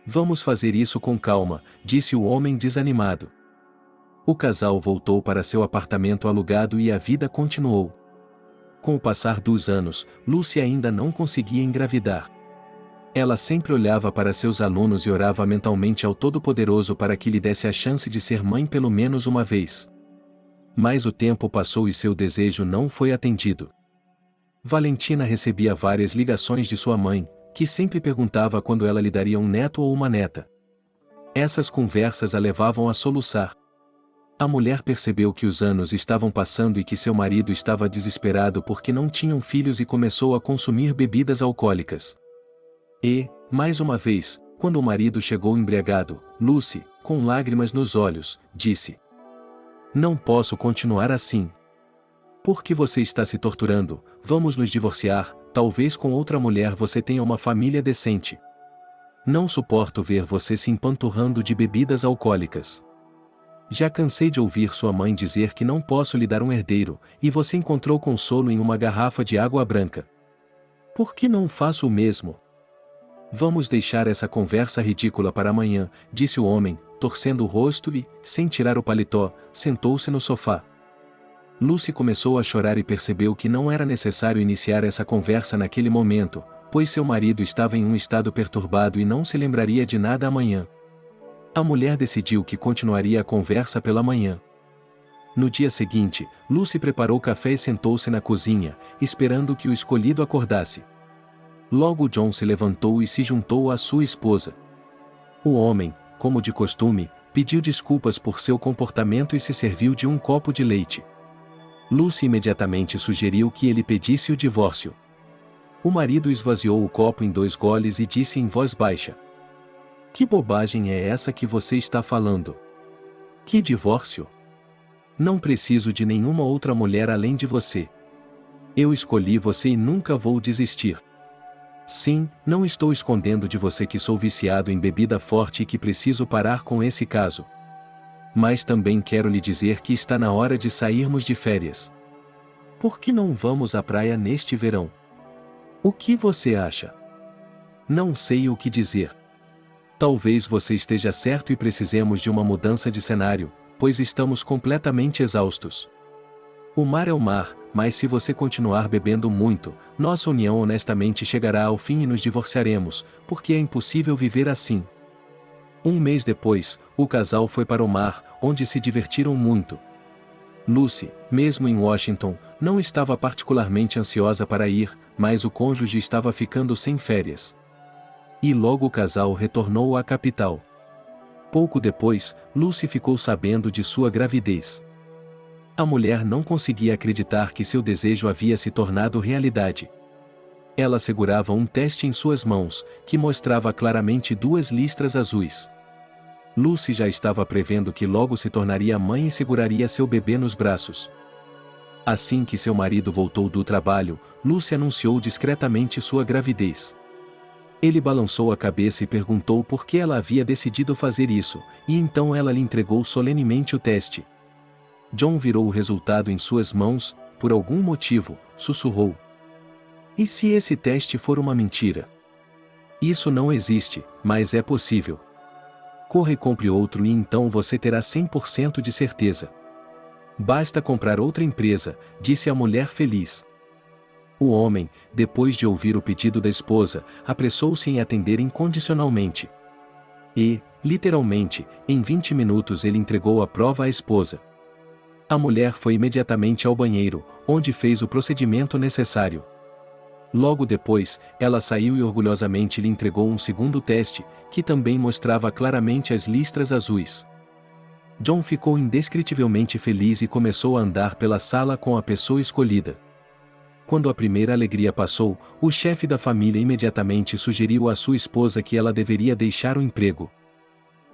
Vamos fazer isso com calma, disse o homem desanimado. O casal voltou para seu apartamento alugado e a vida continuou. Com o passar dos anos, Lucy ainda não conseguia engravidar. Ela sempre olhava para seus alunos e orava mentalmente ao Todo-Poderoso para que lhe desse a chance de ser mãe pelo menos uma vez. Mas o tempo passou e seu desejo não foi atendido. Valentina recebia várias ligações de sua mãe, que sempre perguntava quando ela lhe daria um neto ou uma neta. Essas conversas a levavam a soluçar. A mulher percebeu que os anos estavam passando e que seu marido estava desesperado porque não tinham filhos e começou a consumir bebidas alcoólicas. E, mais uma vez, quando o marido chegou embriagado, Lucy, com lágrimas nos olhos, disse: "Não posso continuar assim. Por que você está se torturando? Vamos nos divorciar, talvez com outra mulher você tenha uma família decente. Não suporto ver você se empanturrando de bebidas alcoólicas. Já cansei de ouvir sua mãe dizer que não posso lhe dar um herdeiro, e você encontrou consolo em uma garrafa de água branca. Por que não faço o mesmo?" "Vamos deixar essa conversa ridícula para amanhã", disse o homem, torcendo o rosto e, sem tirar o paletó, sentou-se no sofá. Lucy começou a chorar e percebeu que não era necessário iniciar essa conversa naquele momento, pois seu marido estava em um estado perturbado e não se lembraria de nada amanhã. A mulher decidiu que continuaria a conversa pela manhã. No dia seguinte, Lucy preparou café e sentou-se na cozinha, esperando que o escolhido acordasse. Logo John se levantou e se juntou à sua esposa. O homem, como de costume, pediu desculpas por seu comportamento e se serviu de um copo de leite. Lucy imediatamente sugeriu que ele pedisse o divórcio. O marido esvaziou o copo em 2 goles e disse em voz baixa: "Que bobagem é essa que você está falando? Que divórcio? Não preciso de nenhuma outra mulher além de você. Eu escolhi você e nunca vou desistir. Sim, não estou escondendo de você que sou viciado em bebida forte e que preciso parar com esse caso. Mas também quero lhe dizer que está na hora de sairmos de férias. Por que não vamos à praia neste verão? O que você acha?" "Não sei o que dizer. Talvez você esteja certo e precisemos de uma mudança de cenário, pois estamos completamente exaustos. O mar é o mar, mas se você continuar bebendo muito, nossa união honestamente chegará ao fim e nos divorciaremos, porque é impossível viver assim." 1 mês depois, o casal foi para o mar, onde se divertiram muito. Lucy, mesmo em Washington, não estava particularmente ansiosa para ir, mas o cônjuge estava ficando sem férias. E logo o casal retornou à capital. Pouco depois, Lucy ficou sabendo de sua gravidez. A mulher não conseguia acreditar que seu desejo havia se tornado realidade. Ela segurava um teste em suas mãos, que mostrava claramente 2 listras azuis. Lucy já estava prevendo que logo se tornaria mãe e seguraria seu bebê nos braços. Assim que seu marido voltou do trabalho, Lucy anunciou discretamente sua gravidez. Ele balançou a cabeça e perguntou por que ela havia decidido fazer isso, e então ela lhe entregou solenemente o teste. John virou o resultado em suas mãos, por algum motivo, sussurrou: "E se esse teste for uma mentira? Isso não existe, mas é possível. Corra e compre outro e então você terá 100% de certeza." "Basta comprar outra empresa", disse a mulher feliz. O homem, depois de ouvir o pedido da esposa, apressou-se em atender incondicionalmente. E, literalmente, em 20 minutos ele entregou a prova à esposa. A mulher foi imediatamente ao banheiro, onde fez o procedimento necessário. Logo depois, ela saiu e orgulhosamente lhe entregou um segundo teste, que também mostrava claramente as listras azuis. John ficou indescritivelmente feliz e começou a andar pela sala com a pessoa escolhida. Quando a primeira alegria passou, o chefe da família imediatamente sugeriu à sua esposa que ela deveria deixar o emprego.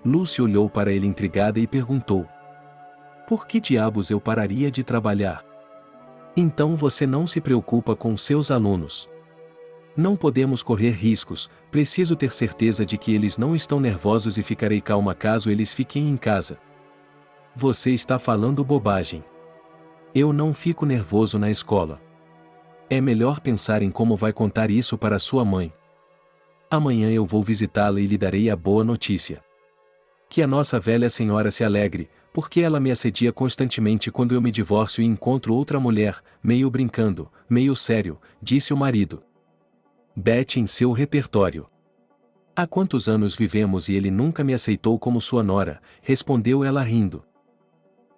Lucy olhou para ele intrigada e perguntou: "Por que diabos eu pararia de trabalhar? Então você não se preocupa com seus alunos?" "Não podemos correr riscos, preciso ter certeza de que eles não estão nervosos e ficarei calma caso eles fiquem em casa." "Você está falando bobagem. Eu não fico nervoso na escola. É melhor pensar em como vai contar isso para sua mãe. Amanhã eu vou visitá-la e lhe darei a boa notícia. Que a nossa velha senhora se alegre, porque ela me assedia constantemente quando eu me divorcio e encontro outra mulher, meio brincando, meio sério", disse o marido. "Beth em seu repertório. Há quantos anos vivemos e ele nunca me aceitou como sua nora", respondeu ela rindo.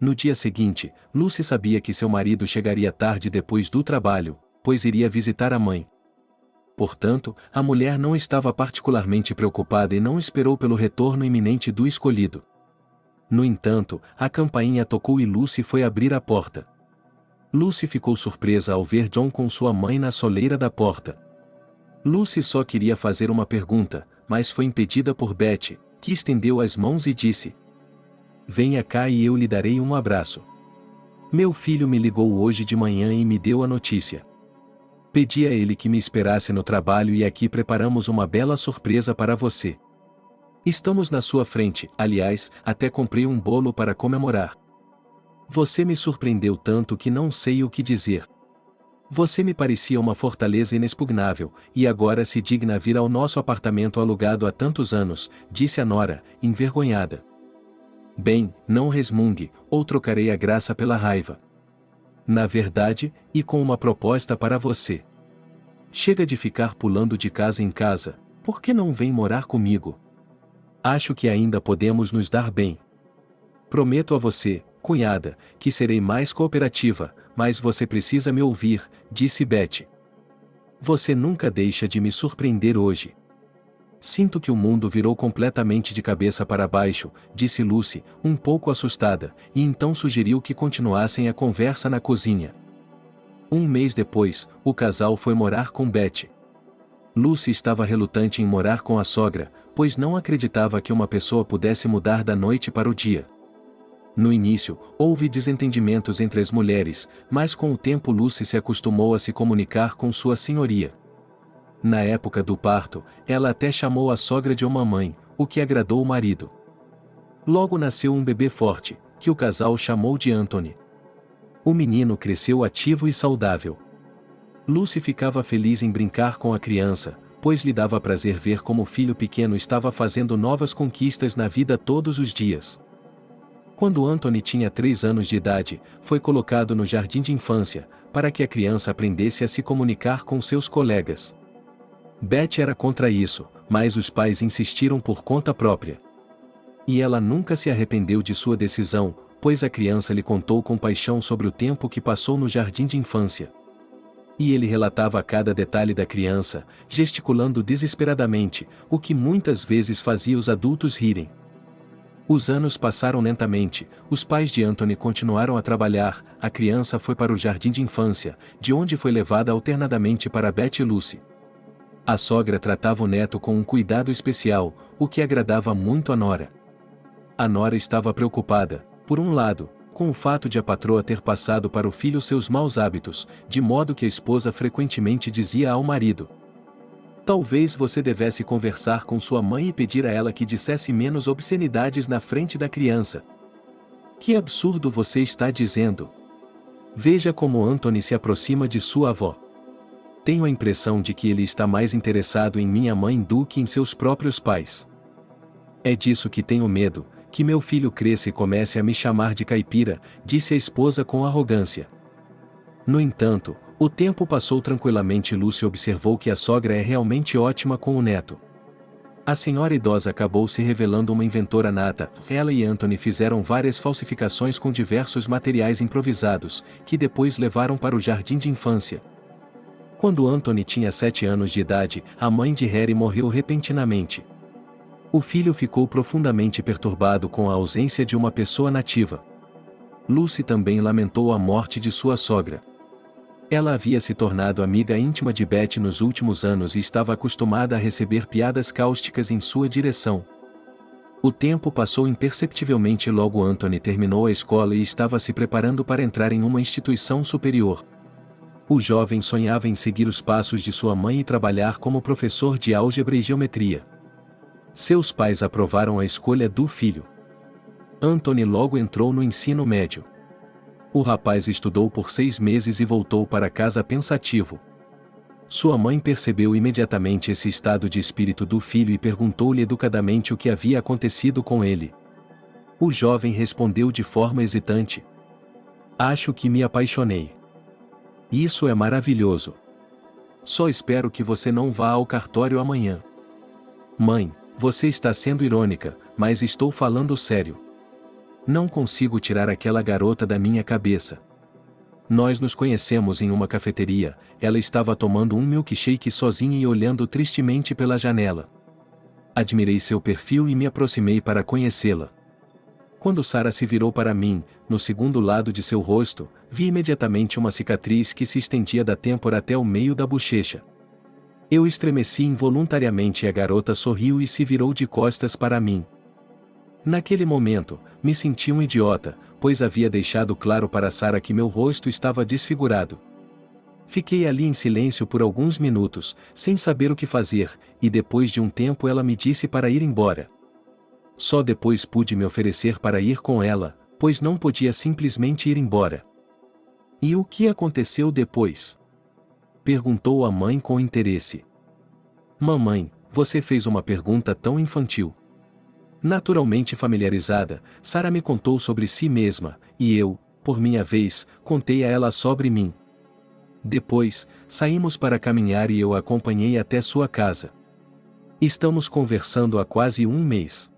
No dia seguinte, Lucy sabia que seu marido chegaria tarde depois do trabalho, pois iria visitar a mãe. Portanto, a mulher não estava particularmente preocupada e não esperou pelo retorno iminente do escolhido. No entanto, a campainha tocou e Lucy foi abrir a porta. Lucy ficou surpresa ao ver John com sua mãe na soleira da porta. Lucy só queria fazer uma pergunta, mas foi impedida por Beth, que estendeu as mãos e disse: "Venha cá e eu lhe darei um abraço. Meu filho me ligou hoje de manhã e me deu a notícia. Pedi a ele que me esperasse no trabalho e aqui preparamos uma bela surpresa para você. Estamos na sua frente, aliás, até comprei um bolo para comemorar. Você me surpreendeu tanto que não sei o que dizer. Você me parecia uma fortaleza inexpugnável, e agora se digna vir ao nosso apartamento alugado há tantos anos", disse a nora, envergonhada. "Bem, não resmungue, ou trocarei a graça pela raiva. Na verdade, e com uma proposta para você. Chega de ficar pulando de casa em casa, por que não vem morar comigo? Acho que ainda podemos nos dar bem. Prometo a você, cunhada, que serei mais cooperativa, mas você precisa me ouvir", disse Beth. "Você nunca deixa de me surpreender hoje." "Sinto que o mundo virou completamente de cabeça para baixo", disse Lucy, um pouco assustada, e então sugeriu que continuassem a conversa na cozinha. Um mês depois, o casal foi morar com Beth. Lucy estava relutante em morar com a sogra, pois não acreditava que uma pessoa pudesse mudar da noite para o dia. No início, houve desentendimentos entre as mulheres, mas com o tempo Lucy se acostumou a se comunicar com sua senhoria. Na época do parto, ela até chamou a sogra de mamãe, o que agradou o marido. Logo nasceu um bebê forte, que o casal chamou de Anthony. O menino cresceu ativo e saudável. Lucy ficava feliz em brincar com a criança, pois lhe dava prazer ver como o filho pequeno estava fazendo novas conquistas na vida todos os dias. Quando Anthony tinha 3 anos de idade, foi colocado no jardim de infância, para que a criança aprendesse a se comunicar com seus colegas. Beth era contra isso, mas os pais insistiram por conta própria. E ela nunca se arrependeu de sua decisão, pois a criança lhe contou com paixão sobre o tempo que passou no jardim de infância. E ele relatava cada detalhe da criança, gesticulando desesperadamente, o que muitas vezes fazia os adultos rirem. Os anos passaram lentamente, os pais de Anthony continuaram a trabalhar, a criança foi para o jardim de infância, de onde foi levada alternadamente para Beth e Lucy. A sogra tratava o neto com um cuidado especial, o que agradava muito a nora. A nora estava preocupada, por um lado, com o fato de a patroa ter passado para o filho seus maus hábitos, de modo que a esposa frequentemente dizia ao marido: "Talvez você devesse conversar com sua mãe e pedir a ela que dissesse menos obscenidades na frente da criança. Que absurdo você está dizendo? Veja como Anthony se aproxima de sua avó. Tenho a impressão de que ele está mais interessado em minha mãe do que em seus próprios pais. É disso que tenho medo, que meu filho cresça e comece a me chamar de caipira", disse a esposa com arrogância. No entanto, o tempo passou tranquilamente e Lucy observou que a sogra é realmente ótima com o neto. A senhora idosa acabou se revelando uma inventora nata. Ela e Anthony fizeram várias falsificações com diversos materiais improvisados, que depois levaram para o jardim de infância. Quando Anthony tinha 7 anos de idade, a mãe de Harry morreu repentinamente. O filho ficou profundamente perturbado com a ausência de uma pessoa nativa. Lucy também lamentou a morte de sua sogra. Ela havia se tornado amiga íntima de Beth nos últimos anos e estava acostumada a receber piadas cáusticas em sua direção. O tempo passou imperceptivelmente logo Anthony terminou a escola e estava se preparando para entrar em uma instituição superior. O jovem sonhava em seguir os passos de sua mãe e trabalhar como professor de álgebra e geometria. Seus pais aprovaram a escolha do filho. Anthony logo entrou no ensino médio. O rapaz estudou por 6 meses e voltou para casa pensativo. Sua mãe percebeu imediatamente esse estado de espírito do filho e perguntou-lhe educadamente o que havia acontecido com ele. O jovem respondeu de forma hesitante: "Acho que me apaixonei." "Isso é maravilhoso. Só espero que você não vá ao cartório amanhã." "Mãe, você está sendo irônica, mas estou falando sério. Não consigo tirar aquela garota da minha cabeça. Nós nos conhecemos em uma cafeteria, ela estava tomando um milkshake sozinha e olhando tristemente pela janela. Admirei seu perfil e me aproximei para conhecê-la. Quando Sarah se virou para mim, no segundo lado de seu rosto, vi imediatamente uma cicatriz que se estendia da têmpora até o meio da bochecha. Eu estremeci involuntariamente e a garota sorriu e se virou de costas para mim. Naquele momento, me senti um idiota, pois havia deixado claro para Sarah que meu rosto estava desfigurado. Fiquei ali em silêncio por alguns minutos, sem saber o que fazer, e depois de um tempo ela me disse para ir embora. Só depois pude me oferecer para ir com ela, pois não podia simplesmente ir embora. "E o que aconteceu depois?" perguntou a mãe com interesse. "Mamãe, você fez uma pergunta tão infantil." Naturalmente familiarizada, Sarah me contou sobre si mesma, e eu, por minha vez, contei a ela sobre mim. Depois, saímos para caminhar e eu a acompanhei até sua casa. Estamos conversando há quase um mês.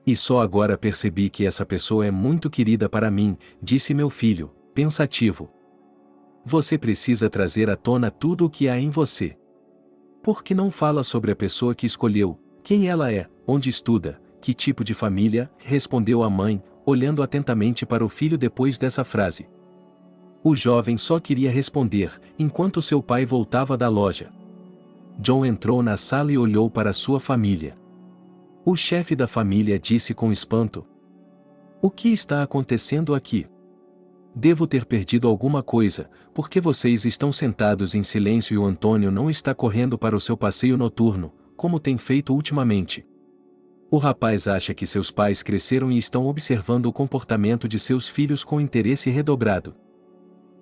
"E só agora percebi que essa pessoa é muito querida para mim", disse meu filho, pensativo. "Você precisa trazer à tona tudo o que há em você. Por que não fala sobre a pessoa que escolheu, quem ela é, onde estuda, que tipo de família?", respondeu a mãe, olhando atentamente para o filho depois dessa frase. O jovem só queria responder, enquanto seu pai voltava da loja. John entrou na sala e olhou para sua família. O chefe da família disse com espanto: "O que está acontecendo aqui? Devo ter perdido alguma coisa, porque vocês estão sentados em silêncio e o Antônio não está correndo para o seu passeio noturno, como tem feito ultimamente." O rapaz acha que seus pais cresceram e estão observando o comportamento de seus filhos com interesse redobrado.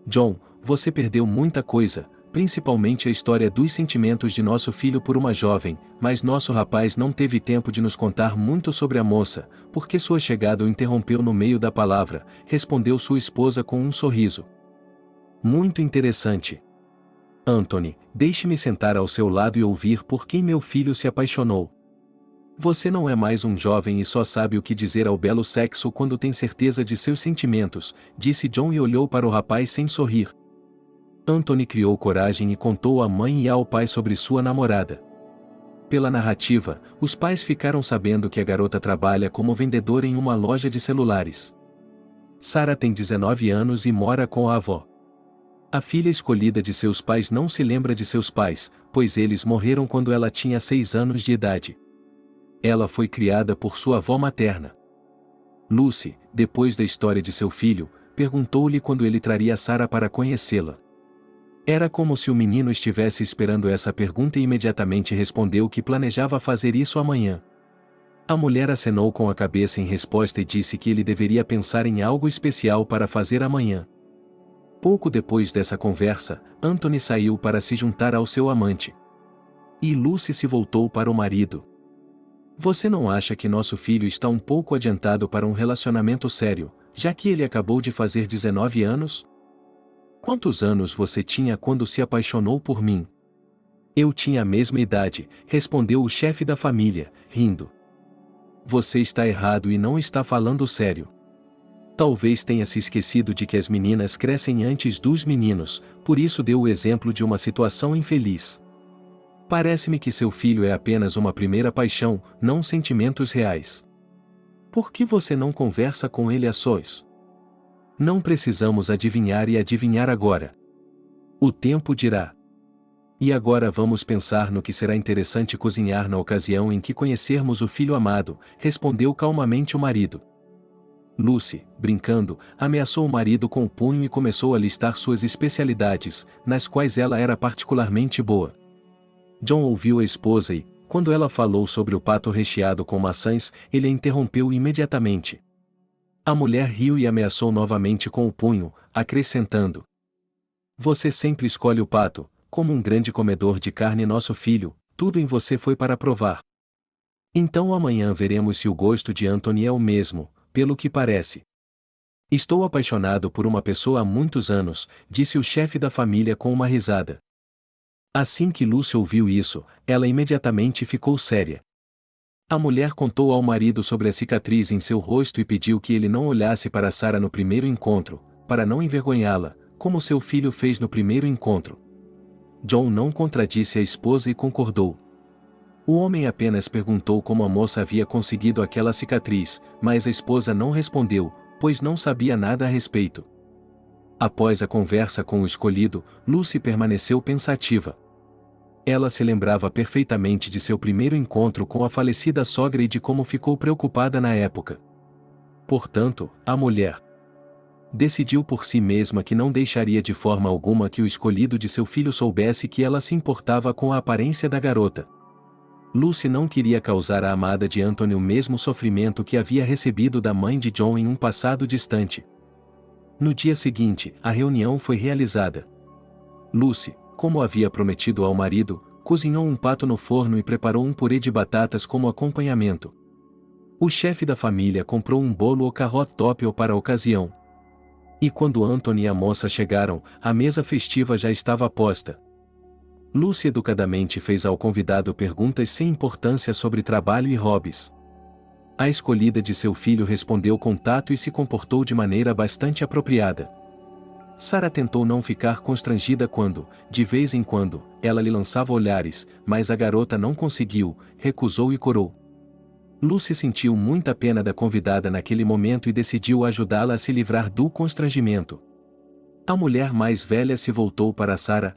"John, você perdeu muita coisa, principalmente a história dos sentimentos de nosso filho por uma jovem, mas nosso rapaz não teve tempo de nos contar muito sobre a moça, porque sua chegada o interrompeu no meio da palavra", respondeu sua esposa com um sorriso. "Muito interessante. Anthony, deixe-me sentar ao seu lado e ouvir por quem meu filho se apaixonou. Você não é mais um jovem e só sabe o que dizer ao belo sexo quando tem certeza de seus sentimentos", disse John e olhou para o rapaz sem sorrir. Anthony criou coragem e contou à mãe e ao pai sobre sua namorada. Pela narrativa, os pais ficaram sabendo que a garota trabalha como vendedora em uma loja de celulares. Sarah tem 19 anos e mora com a avó. A filha escolhida de seus pais não se lembra de seus pais, pois eles morreram quando ela tinha 6 anos de idade. Ela foi criada por sua avó materna. Lucy, depois da história de seu filho, perguntou-lhe quando ele traria Sarah para conhecê-la. Era como se o menino estivesse esperando essa pergunta e imediatamente respondeu que planejava fazer isso amanhã. A mulher acenou com a cabeça em resposta e disse que ele deveria pensar em algo especial para fazer amanhã. Pouco depois dessa conversa, Anthony saiu para se juntar ao seu amante. E Lucy se voltou para o marido. "Você não acha que nosso filho está um pouco adiantado para um relacionamento sério, já que ele acabou de fazer 19 anos? Quantos anos você tinha quando se apaixonou por mim?" "Eu tinha a mesma idade", respondeu o chefe da família, rindo. "Você está errado e não está falando sério." Talvez tenha se esquecido de que as meninas crescem antes dos meninos, por isso deu o exemplo de uma situação infeliz. Parece-me que seu filho é apenas uma primeira paixão, não sentimentos reais. Por que você não conversa com ele a sós? Não precisamos adivinhar e adivinhar agora. O tempo dirá. E agora vamos pensar no que será interessante cozinhar na ocasião em que conhecermos o filho amado, respondeu calmamente o marido. Lucy, brincando, ameaçou o marido com o punho e começou a listar suas especialidades, nas quais ela era particularmente boa. John ouviu a esposa e, quando ela falou sobre o pato recheado com maçãs, ele a interrompeu imediatamente. A mulher riu e ameaçou novamente com o punho, acrescentando: Você sempre escolhe o pato, como um grande comedor de carne nosso filho, tudo em você foi para provar. Então amanhã veremos se o gosto de Anthony é o mesmo, pelo que parece. Estou apaixonado por uma pessoa há muitos anos, disse o chefe da família com uma risada. Assim que Lucy ouviu isso, ela imediatamente ficou séria. A mulher contou ao marido sobre a cicatriz em seu rosto e pediu que ele não olhasse para Sarah no primeiro encontro, para não envergonhá-la, como seu filho fez no primeiro encontro. John não contradisse a esposa e concordou. O homem apenas perguntou como a moça havia conseguido aquela cicatriz, mas a esposa não respondeu, pois não sabia nada a respeito. Após a conversa com o escolhido, Lucy permaneceu pensativa. Ela se lembrava perfeitamente de seu primeiro encontro com a falecida sogra e de como ficou preocupada na época. Portanto, a mulher decidiu por si mesma que não deixaria de forma alguma que o escolhido de seu filho soubesse que ela se importava com a aparência da garota. Lucy não queria causar à amada de Anthony o mesmo sofrimento que havia recebido da mãe de John em um passado distante. No dia seguinte, a reunião foi realizada. Lucy, como havia prometido ao marido, cozinhou um pato no forno e preparou um purê de batatas como acompanhamento. O chefe da família comprou um bolo ou carrot top para a ocasião. E quando Anthony e a moça chegaram, a mesa festiva já estava posta. Lucy educadamente fez ao convidado perguntas sem importância sobre trabalho e hobbies. A escolhida de seu filho respondeu com tato e se comportou de maneira bastante apropriada. Sarah tentou não ficar constrangida quando, de vez em quando, ela lhe lançava olhares, mas a garota não conseguiu, recusou e corou. Lucy sentiu muita pena da convidada naquele momento e decidiu ajudá-la a se livrar do constrangimento. A mulher mais velha se voltou para Sarah.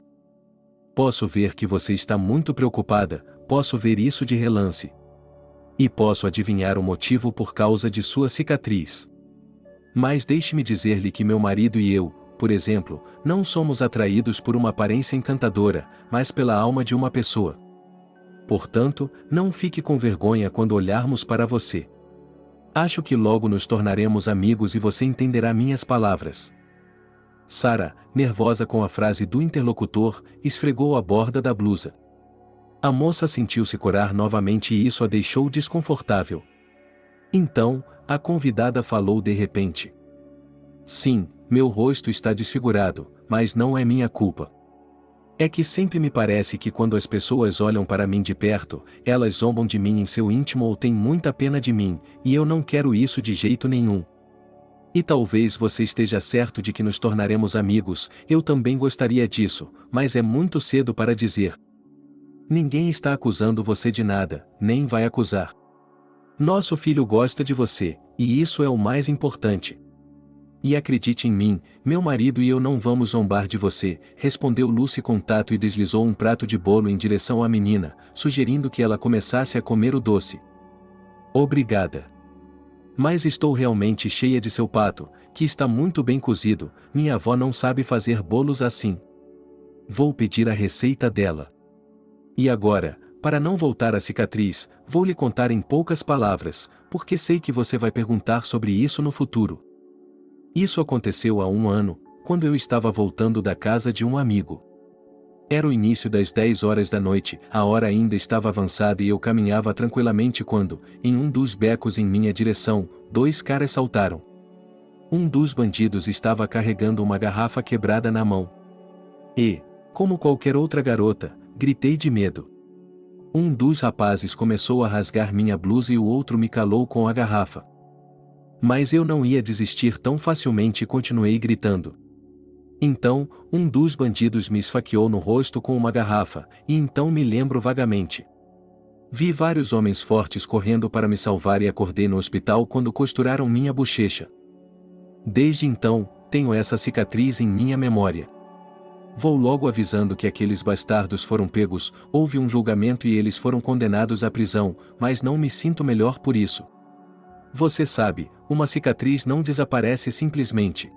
Posso ver que você está muito preocupada, posso ver isso de relance. E posso adivinhar o motivo por causa de sua cicatriz. Mas deixe-me dizer-lhe que meu marido e eu, por exemplo, não somos atraídos por uma aparência encantadora, mas pela alma de uma pessoa. Portanto, não fique com vergonha quando olharmos para você. Acho que logo nos tornaremos amigos e você entenderá minhas palavras. Sarah, nervosa com a frase do interlocutor, esfregou a borda da blusa. A moça sentiu-se corar novamente e isso a deixou desconfortável. Então, a convidada falou de repente. Sim, meu rosto está desfigurado, mas não é minha culpa. É que sempre me parece que quando as pessoas olham para mim de perto, elas zombam de mim em seu íntimo ou têm muita pena de mim, e eu não quero isso de jeito nenhum. E talvez você esteja certo de que nos tornaremos amigos, eu também gostaria disso, mas é muito cedo para dizer. Ninguém está acusando você de nada, nem vai acusar. Nosso filho gosta de você, e isso é o mais importante. E acredite em mim, meu marido e eu não vamos zombar de você, respondeu Lucy com tato e deslizou um prato de bolo em direção à menina, sugerindo que ela começasse a comer o doce. Obrigada. Mas estou realmente cheia de seu pato, que está muito bem cozido, minha avó não sabe fazer bolos assim. Vou pedir a receita dela. E agora, para não voltar à cicatriz, vou lhe contar em poucas palavras, porque sei que você vai perguntar sobre isso no futuro. Isso aconteceu há 1 ano, quando eu estava voltando da casa de um amigo. Era o início das 10 horas da noite, a hora ainda estava avançada e eu caminhava tranquilamente quando, em um dos becos em minha direção, 2 caras saltaram. Um dos bandidos estava carregando uma garrafa quebrada na mão. E, como qualquer outra garota, gritei de medo. Um dos rapazes começou a rasgar minha blusa e o outro me calou com a garrafa. Mas eu não ia desistir tão facilmente e continuei gritando. Então, um dos bandidos me esfaqueou no rosto com uma garrafa, e então me lembro vagamente. Vi vários homens fortes correndo para me salvar e acordei no hospital quando costuraram minha bochecha. Desde então, tenho essa cicatriz em minha memória. Vou logo avisando que aqueles bastardos foram pegos, houve um julgamento e eles foram condenados à prisão, mas não me sinto melhor por isso. Você sabe, uma cicatriz não desaparece simplesmente.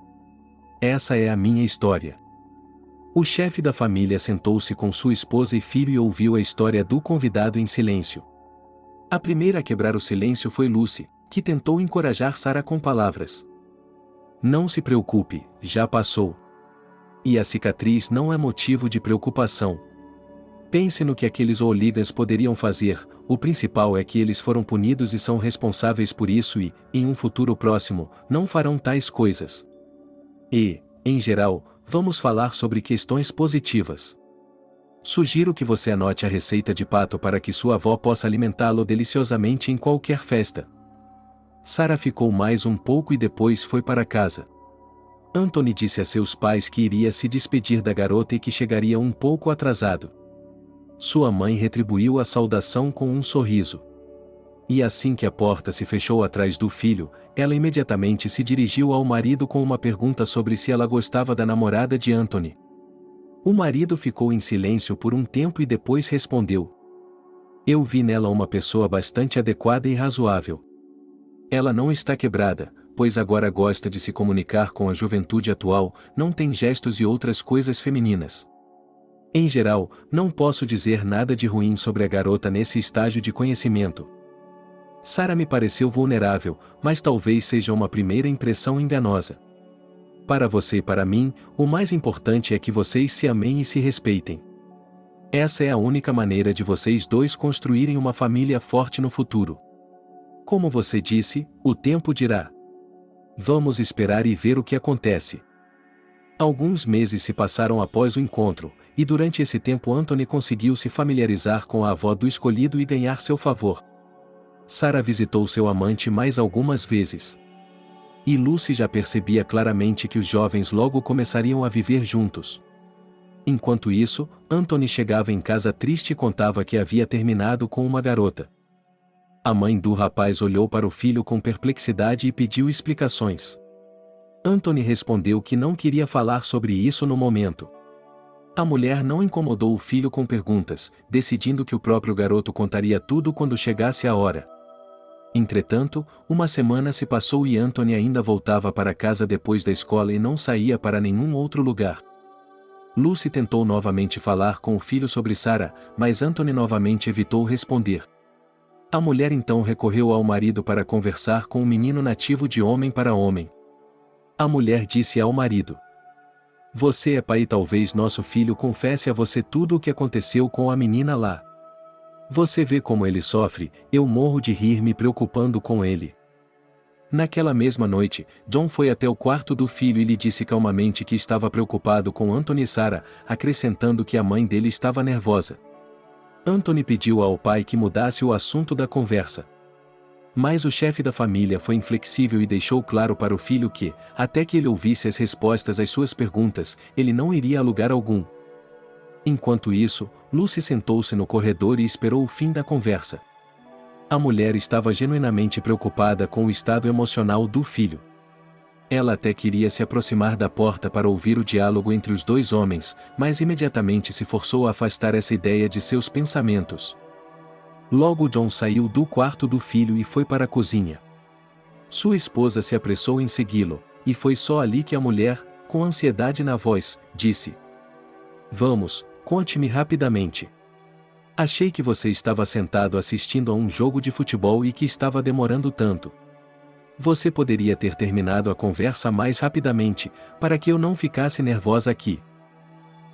Essa é a minha história. O chefe da família sentou-se com sua esposa e filho e ouviu a história do convidado em silêncio. A primeira a quebrar o silêncio foi Lucy, que tentou encorajar Sarah com palavras. Não se preocupe, já passou. E a cicatriz não é motivo de preocupação. Pense no que aqueles hooligans poderiam fazer, o principal é que eles foram punidos e são responsáveis por isso e, em um futuro próximo, não farão tais coisas. E, em geral, vamos falar sobre questões positivas. Sugiro que você anote a receita de pato para que sua avó possa alimentá-lo deliciosamente em qualquer festa. Sarah ficou mais um pouco e depois foi para casa. Anthony disse a seus pais que iria se despedir da garota e que chegaria um pouco atrasado. Sua mãe retribuiu a saudação com um sorriso. E assim que a porta se fechou atrás do filho, ela imediatamente se dirigiu ao marido com uma pergunta sobre se ela gostava da namorada de Anthony. O marido ficou em silêncio por um tempo e depois respondeu: Eu vi nela uma pessoa bastante adequada e razoável. Ela não está quebrada, pois agora gosta de se comunicar com a juventude atual, não tem gestos e outras coisas femininas. Em geral, não posso dizer nada de ruim sobre a garota nesse estágio de conhecimento. Sarah me pareceu vulnerável, mas talvez seja uma primeira impressão enganosa. Para você e para mim, o mais importante é que vocês se amem e se respeitem. Essa é a única maneira de vocês dois construírem uma família forte no futuro. Como você disse, o tempo dirá. Vamos esperar e ver o que acontece. Alguns meses se passaram após o encontro, e durante esse tempo Anthony conseguiu se familiarizar com a avó do escolhido e ganhar seu favor. Sarah visitou seu amante mais algumas vezes. E Lucy já percebia claramente que os jovens logo começariam a viver juntos. Enquanto isso, Anthony chegava em casa triste e contava que havia terminado com uma garota. A mãe do rapaz olhou para o filho com perplexidade e pediu explicações. Anthony respondeu que não queria falar sobre isso no momento. A mulher não incomodou o filho com perguntas, decidindo que o próprio garoto contaria tudo quando chegasse a hora. Entretanto, uma semana se passou e Anthony ainda voltava para casa depois da escola e não saía para nenhum outro lugar. Lucy tentou novamente falar com o filho sobre Sarah, mas Anthony novamente evitou responder. A mulher então recorreu ao marido para conversar com o menino nativo de homem para homem. A mulher disse ao marido: Você é pai e talvez nosso filho confesse a você tudo o que aconteceu com a menina lá. Você vê como ele sofre, eu morro de rir me preocupando com ele. Naquela mesma noite, John foi até o quarto do filho e lhe disse calmamente que estava preocupado com Anthony e Sarah, acrescentando que a mãe dele estava nervosa. Anthony pediu ao pai que mudasse o assunto da conversa. Mas o chefe da família foi inflexível e deixou claro para o filho que, até que ele ouvisse as respostas às suas perguntas, ele não iria a lugar algum. Enquanto isso, Lucy sentou-se no corredor e esperou o fim da conversa. A mulher estava genuinamente preocupada com o estado emocional do filho. Ela até queria se aproximar da porta para ouvir o diálogo entre os dois homens, mas imediatamente se forçou a afastar essa ideia de seus pensamentos. Logo John saiu do quarto do filho e foi para a cozinha. Sua esposa se apressou em segui-lo, e foi só ali que a mulher, com ansiedade na voz, disse: Vamos, conte-me rapidamente. Achei que você estava sentado assistindo a um jogo de futebol e que estava demorando tanto. Você poderia ter terminado a conversa mais rapidamente, para que eu não ficasse nervosa aqui.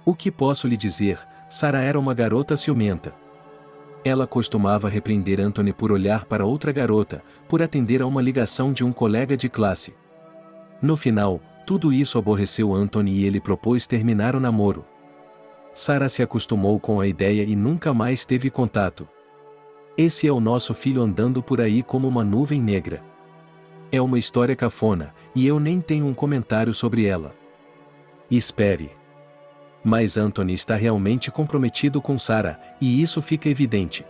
O que posso lhe dizer? Sarah era uma garota ciumenta. Ela costumava repreender Anthony por olhar para outra garota, por atender a uma ligação de um colega de classe. No final, tudo isso aborreceu Anthony e ele propôs terminar o namoro. Sarah se acostumou com a ideia e nunca mais teve contato. Esse é o nosso filho andando por aí como uma nuvem negra. É uma história cafona, e eu nem tenho um comentário sobre ela. Espere. Mas Anthony está realmente comprometido com Sarah, e isso fica evidente.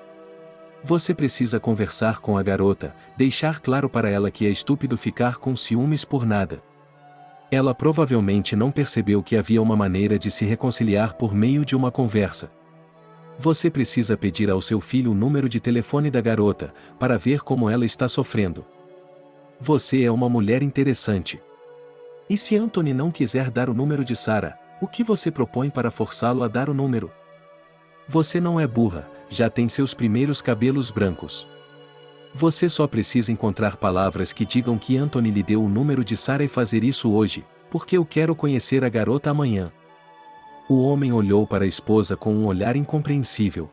Você precisa conversar com a garota, deixar claro para ela que é estúpido ficar com ciúmes por nada. Ela provavelmente não percebeu que havia uma maneira de se reconciliar por meio de uma conversa. Você precisa pedir ao seu filho o número de telefone da garota, para ver como ela está sofrendo. Você é uma mulher interessante. E se Anthony não quiser dar o número de Sarah, o que você propõe para forçá-lo a dar o número? Você não é burra, já tem seus primeiros cabelos brancos. Você só precisa encontrar palavras que digam que Anthony lhe deu o número de Sarah e fazer isso hoje, porque eu quero conhecer a garota amanhã. O homem olhou para a esposa com um olhar incompreensível.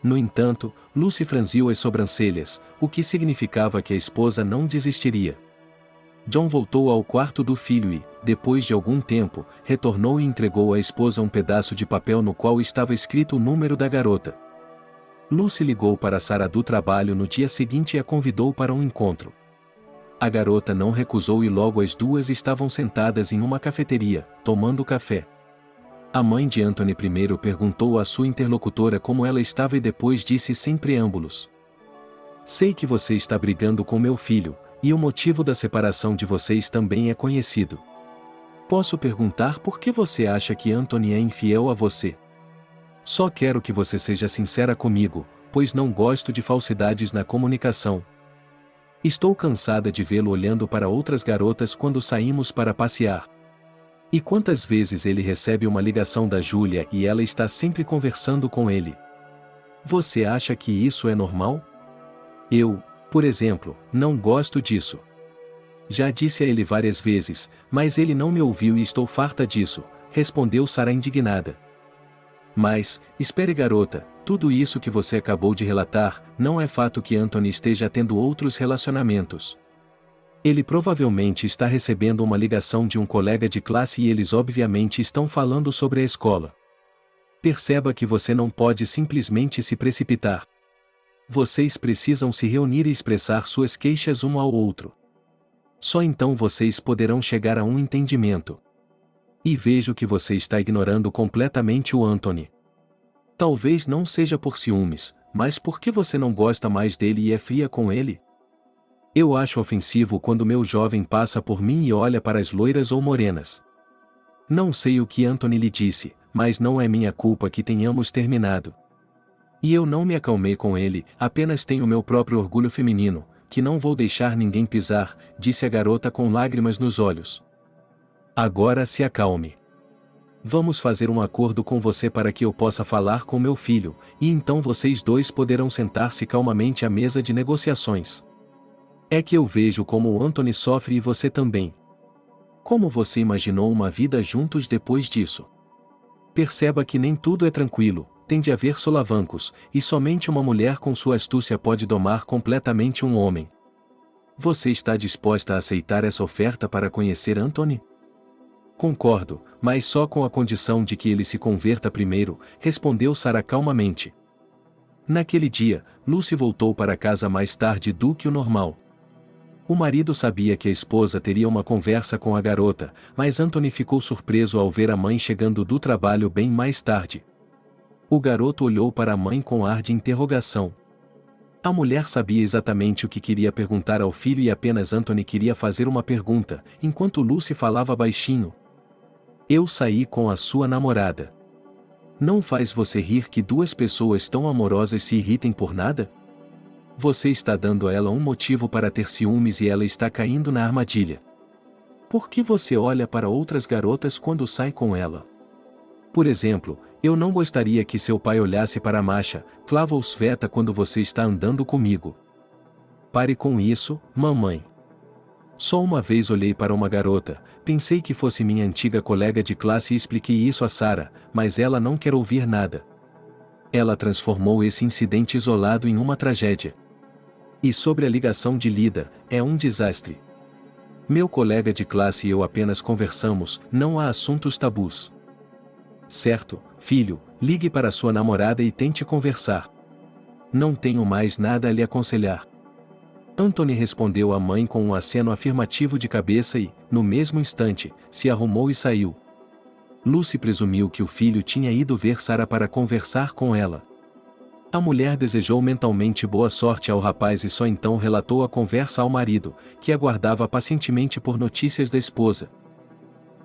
No entanto, Lucy franziu as sobrancelhas, o que significava que a esposa não desistiria. John voltou ao quarto do filho e, depois de algum tempo, retornou e entregou à esposa um pedaço de papel no qual estava escrito o número da garota. Lucy ligou para Sarah do trabalho no dia seguinte e a convidou para um encontro. A garota não recusou e logo as duas estavam sentadas em uma cafeteria, tomando café. A mãe de Anthony primeiro perguntou à sua interlocutora como ela estava e depois disse sem preâmbulos: "Sei que você está brigando com meu filho, e o motivo da separação de vocês também é conhecido. Posso perguntar por que você acha que Anthony é infiel a você? Só quero que você seja sincera comigo, pois não gosto de falsidades na comunicação. Estou cansada de vê-lo olhando para outras garotas quando saímos para passear. E quantas vezes ele recebe uma ligação da Júlia e ela está sempre conversando com ele? Você acha que isso é normal? Eu, por exemplo, não gosto disso. Já disse a ele várias vezes, mas ele não me ouviu e estou farta disso", respondeu Sarah indignada. "Mas, espere garota, tudo isso que você acabou de relatar, não é fato que Anthony esteja tendo outros relacionamentos. Ele provavelmente está recebendo uma ligação de um colega de classe e eles obviamente estão falando sobre a escola. Perceba que você não pode simplesmente se precipitar. Vocês precisam se reunir e expressar suas queixas um ao outro. Só então vocês poderão chegar a um entendimento. E vejo que você está ignorando completamente o Anthony. Talvez não seja por ciúmes, mas porque você não gosta mais dele e é fria com ele? Eu acho ofensivo quando meu jovem passa por mim e olha para as loiras ou morenas. Não sei o que Anthony lhe disse, mas não é minha culpa que tenhamos terminado. E eu não me acalmei com ele, apenas tenho meu próprio orgulho feminino, que não vou deixar ninguém pisar", disse a garota com lágrimas nos olhos. "Agora se acalme. Vamos fazer um acordo com você para que eu possa falar com meu filho, e então vocês dois poderão sentar-se calmamente à mesa de negociações. É que eu vejo como o Anthony sofre e você também. Como você imaginou uma vida juntos depois disso? Perceba que nem tudo é tranquilo. Tem de haver solavancos, e somente uma mulher com sua astúcia pode domar completamente um homem. Você está disposta a aceitar essa oferta para conhecer Anthony?" "Concordo, mas só com a condição de que ele se converta primeiro", respondeu Sarah calmamente. Naquele dia, Lucy voltou para casa mais tarde do que o normal. O marido sabia que a esposa teria uma conversa com a garota, mas Anthony ficou surpreso ao ver a mãe chegando do trabalho bem mais tarde. O garoto olhou para a mãe com ar de interrogação. A mulher sabia exatamente o que queria perguntar ao filho e apenas Anthony queria fazer uma pergunta, enquanto Lucy falava baixinho. "Eu saí com a sua namorada. Não faz você rir que duas pessoas tão amorosas se irritem por nada? Você está dando a ela um motivo para ter ciúmes e ela está caindo na armadilha. Por que você olha para outras garotas quando sai com ela? Por exemplo, eu não gostaria que seu pai olhasse para a Masha, Flava Sveta quando você está andando comigo. Pare com isso, mamãe. Só uma vez olhei para uma garota, pensei que fosse minha antiga colega de classe e expliquei isso a Sarah, mas ela não quer ouvir nada. Ela transformou esse incidente isolado em uma tragédia. E sobre a ligação de Lida, é um desastre. Meu colega de classe e eu apenas conversamos, não há assuntos tabus. Certo, filho, ligue para sua namorada e tente conversar. Não tenho mais nada a lhe aconselhar." Anthony respondeu à mãe com um aceno afirmativo de cabeça e, no mesmo instante, se arrumou e saiu. Lucy presumiu que o filho tinha ido ver Sarah para conversar com ela. A mulher desejou mentalmente boa sorte ao rapaz e só então relatou a conversa ao marido, que aguardava pacientemente por notícias da esposa.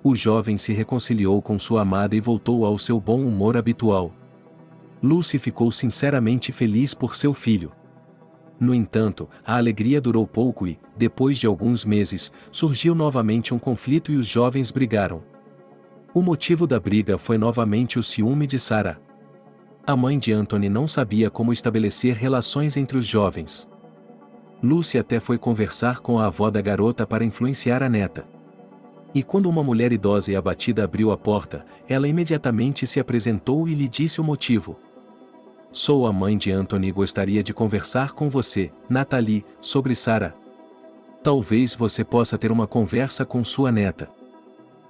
O jovem se reconciliou com sua amada e voltou ao seu bom humor habitual. Lucy ficou sinceramente feliz por seu filho. No entanto, a alegria durou pouco e, depois de alguns meses, surgiu novamente um conflito e os jovens brigaram. O motivo da briga foi novamente o ciúme de Sarah. A mãe de Anthony não sabia como estabelecer relações entre os jovens. Lucy até foi conversar com a avó da garota para influenciar a neta. E quando uma mulher idosa e abatida abriu a porta, ela imediatamente se apresentou e lhe disse o motivo. Sou a mãe de Anthony e gostaria de conversar com você, Natalie, sobre Sarah. Talvez você possa ter uma conversa com sua neta.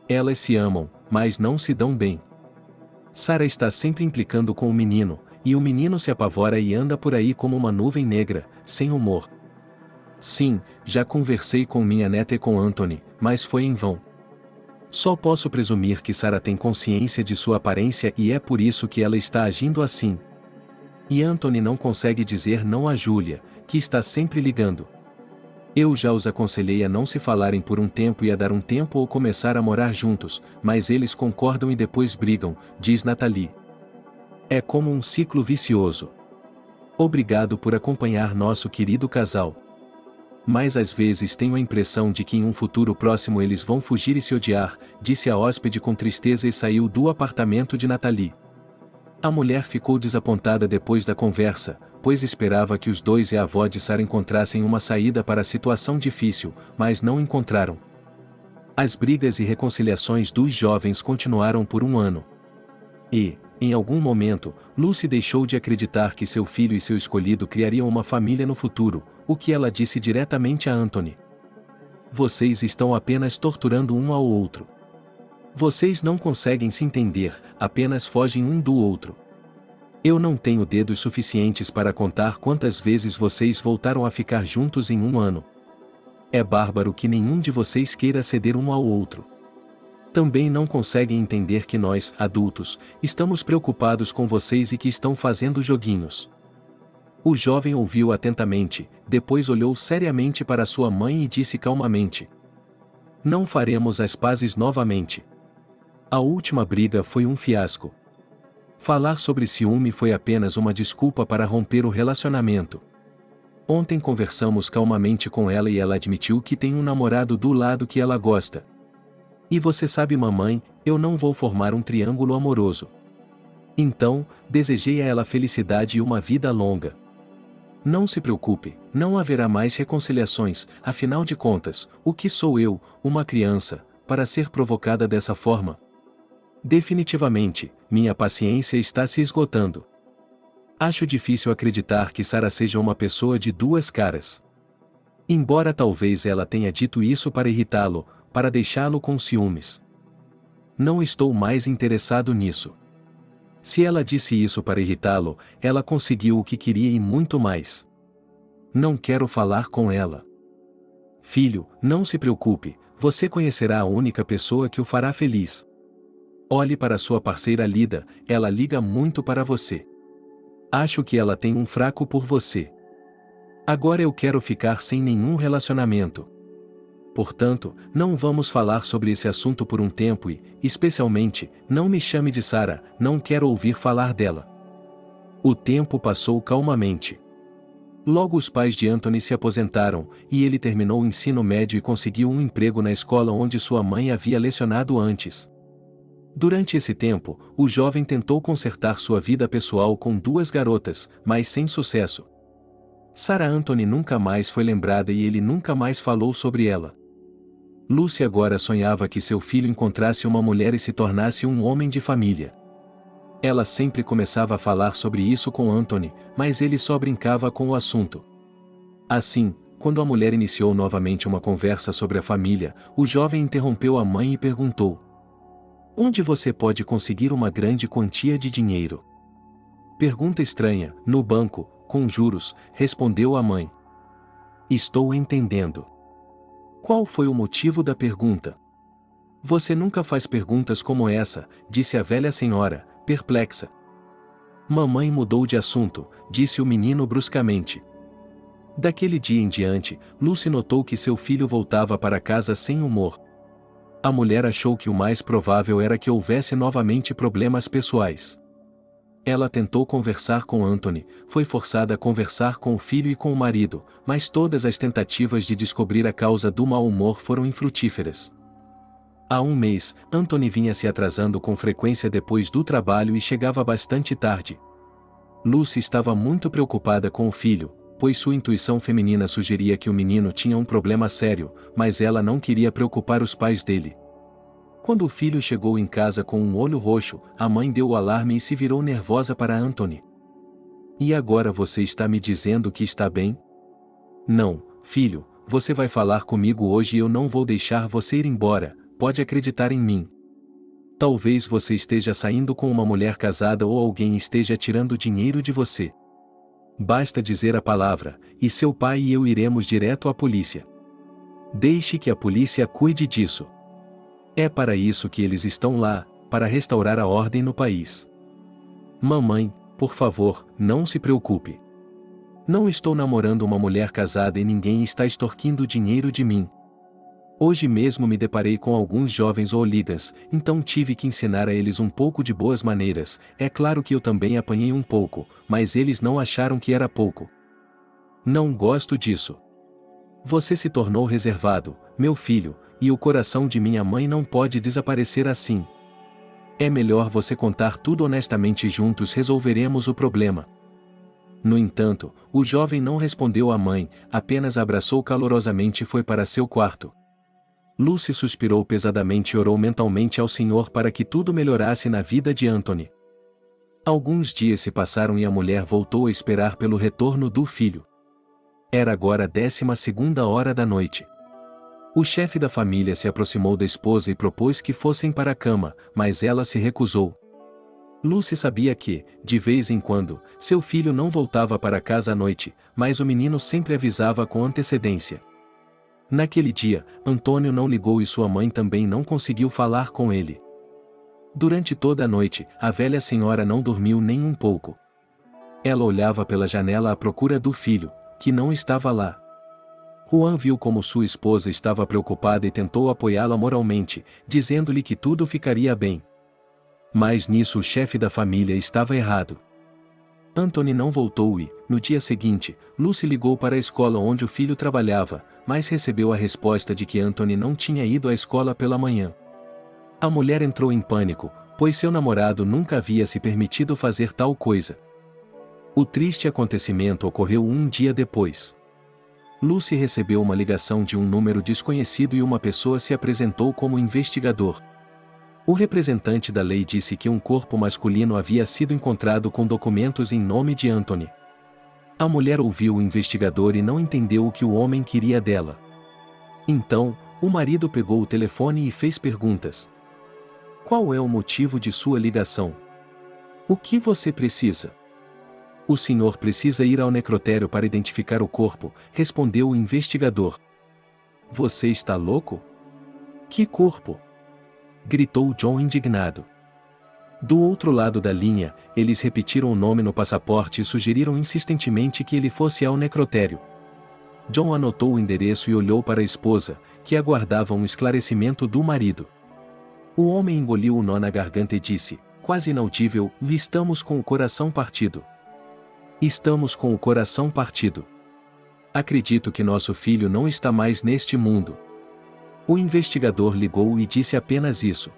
Elas se amam, mas não se dão bem. Sarah está sempre implicando com o menino, e o menino se apavora e anda por aí como uma nuvem negra, sem humor. Sim, já conversei com minha neta e com Anthony, mas foi em vão. Só posso presumir que Sarah tem consciência de sua aparência e é por isso que ela está agindo assim. E Anthony não consegue dizer não a Julia, que está sempre ligando. Eu já os aconselhei a não se falarem por um tempo e a dar um tempo ou começar a morar juntos, mas eles concordam e depois brigam, diz Natalie. É como um ciclo vicioso. Obrigado por acompanhar nosso querido casal. Mas às vezes tenho a impressão de que em um futuro próximo eles vão fugir e se odiar, disse a hóspede com tristeza e saiu do apartamento de Natalie. A mulher ficou desapontada depois da conversa, pois esperava que os dois e a avó de Sarah encontrassem uma saída para a situação difícil, mas não encontraram. As brigas e reconciliações dos jovens continuaram por um ano. E, em algum momento, Lucy deixou de acreditar que seu filho e seu escolhido criariam uma família no futuro, o que ela disse diretamente a Anthony. Vocês estão apenas torturando um ao outro. Vocês não conseguem se entender, apenas fogem um do outro. Eu não tenho dedos suficientes para contar quantas vezes vocês voltaram a ficar juntos em um ano. É bárbaro que nenhum de vocês queira ceder um ao outro. Também não conseguem entender que nós, adultos, estamos preocupados com vocês e que estão fazendo joguinhos. O jovem ouviu atentamente, depois olhou seriamente para sua mãe e disse calmamente: Não faremos as pazes novamente. A última briga foi um fiasco. Falar sobre ciúme foi apenas uma desculpa para romper o relacionamento. Ontem conversamos calmamente com ela e ela admitiu que tem um namorado do lado que ela gosta. E você sabe, mamãe, eu não vou formar um triângulo amoroso. Então, desejei a ela felicidade e uma vida longa. Não se preocupe, não haverá mais reconciliações, afinal de contas, o que sou eu, uma criança, para ser provocada dessa forma? Definitivamente, minha paciência está se esgotando. Acho difícil acreditar que Sarah seja uma pessoa de duas caras. Embora talvez ela tenha dito isso para irritá-lo, para deixá-lo com ciúmes. Não estou mais interessado nisso. Se ela disse isso para irritá-lo, ela conseguiu o que queria e muito mais. Não quero falar com ela. Filho, não se preocupe, você conhecerá a única pessoa que o fará feliz. Olhe para sua parceira Lida, ela liga muito para você. Acho que ela tem um fraco por você. Agora eu quero ficar sem nenhum relacionamento. Portanto, não vamos falar sobre esse assunto por um tempo e, especialmente, não me chame de Sarah, não quero ouvir falar dela. O tempo passou calmamente. Logo os pais de Anthony se aposentaram, e ele terminou o ensino médio e conseguiu um emprego na escola onde sua mãe havia lecionado antes. Durante esse tempo, o jovem tentou consertar sua vida pessoal com duas garotas, mas sem sucesso. Sarah Anthony nunca mais foi lembrada e ele nunca mais falou sobre ela. Lucy agora sonhava que seu filho encontrasse uma mulher e se tornasse um homem de família. Ela sempre começava a falar sobre isso com Anthony, mas ele só brincava com o assunto. Assim, quando a mulher iniciou novamente uma conversa sobre a família, o jovem interrompeu a mãe e perguntou: Onde você pode conseguir uma grande quantia de dinheiro? Pergunta estranha, no banco, com juros, respondeu a mãe. Estou entendendo. Qual foi o motivo da pergunta? Você nunca faz perguntas como essa, disse a velha senhora, perplexa. Mamãe mudou de assunto, disse o menino bruscamente. Daquele dia em diante, Lucy notou que seu filho voltava para casa sem humor. A mulher achou que o mais provável era que houvesse novamente problemas pessoais. Ela tentou conversar com Anthony, foi forçada a conversar com o filho e com o marido, mas todas as tentativas de descobrir a causa do mau humor foram infrutíferas. Há um mês, Anthony vinha se atrasando com frequência depois do trabalho e chegava bastante tarde. Lucy estava muito preocupada com o filho, pois sua intuição feminina sugeria que o menino tinha um problema sério, mas ela não queria preocupar os pais dele. Quando o filho chegou em casa com um olho roxo, a mãe deu o alarme e se virou nervosa para Anthony. E agora você está me dizendo que está bem? Não, filho, você vai falar comigo hoje e eu não vou deixar você ir embora, pode acreditar em mim. Talvez você esteja saindo com uma mulher casada ou alguém esteja tirando dinheiro de você. Basta dizer a palavra, e seu pai e eu iremos direto à polícia. Deixe que a polícia cuide disso. É para isso que eles estão lá, para restaurar a ordem no país. Mamãe, por favor, não se preocupe. Não estou namorando uma mulher casada e ninguém está extorquindo dinheiro de mim. Hoje mesmo me deparei com alguns jovens hooligans, então tive que ensinar a eles um pouco de boas maneiras. É claro que eu também apanhei um pouco, mas eles não acharam que era pouco. Não gosto disso. Você se tornou reservado, meu filho, e o coração de minha mãe não pode desaparecer assim. É melhor você contar tudo honestamente e juntos resolveremos o problema. No entanto, o jovem não respondeu à mãe, apenas a abraçou calorosamente e foi para seu quarto. Lucy suspirou pesadamente e orou mentalmente ao Senhor para que tudo melhorasse na vida de Anthony. Alguns dias se passaram e a mulher voltou a esperar pelo retorno do filho. Era agora a 12ª hora da noite. O chefe da família se aproximou da esposa e propôs que fossem para a cama, mas ela se recusou. Lucy sabia que, de vez em quando, seu filho não voltava para casa à noite, mas o menino sempre avisava com antecedência. Naquele dia, Antônio não ligou e sua mãe também não conseguiu falar com ele. Durante toda a noite, a velha senhora não dormiu nem um pouco. Ela olhava pela janela à procura do filho, que não estava lá. Juan viu como sua esposa estava preocupada e tentou apoiá-la moralmente, dizendo-lhe que tudo ficaria bem. Mas nisso o chefe da família estava errado. Anthony não voltou e, no dia seguinte, Lucy ligou para a escola onde o filho trabalhava, mas recebeu a resposta de que Anthony não tinha ido à escola pela manhã. A mulher entrou em pânico, pois seu namorado nunca havia se permitido fazer tal coisa. O triste acontecimento ocorreu um dia depois. Lucy recebeu uma ligação de um número desconhecido e uma pessoa se apresentou como investigador. O representante da lei disse que um corpo masculino havia sido encontrado com documentos em nome de Anthony. A mulher ouviu o investigador e não entendeu o que o homem queria dela. Então, o marido pegou o telefone e fez perguntas. Qual é o motivo de sua ligação? O que você precisa? O senhor precisa ir ao necrotério para identificar o corpo, respondeu o investigador. Você está louco? Que corpo? Gritou John indignado. Do outro lado da linha, eles repetiram o nome no passaporte e sugeriram insistentemente que ele fosse ao necrotério. John anotou o endereço e olhou para a esposa, que aguardava um esclarecimento do marido. O homem engoliu o nó na garganta e disse, quase inaudível, estamos com o coração partido. Estamos com o coração partido. Acredito que nosso filho não está mais neste mundo. O investigador ligou e disse apenas isso.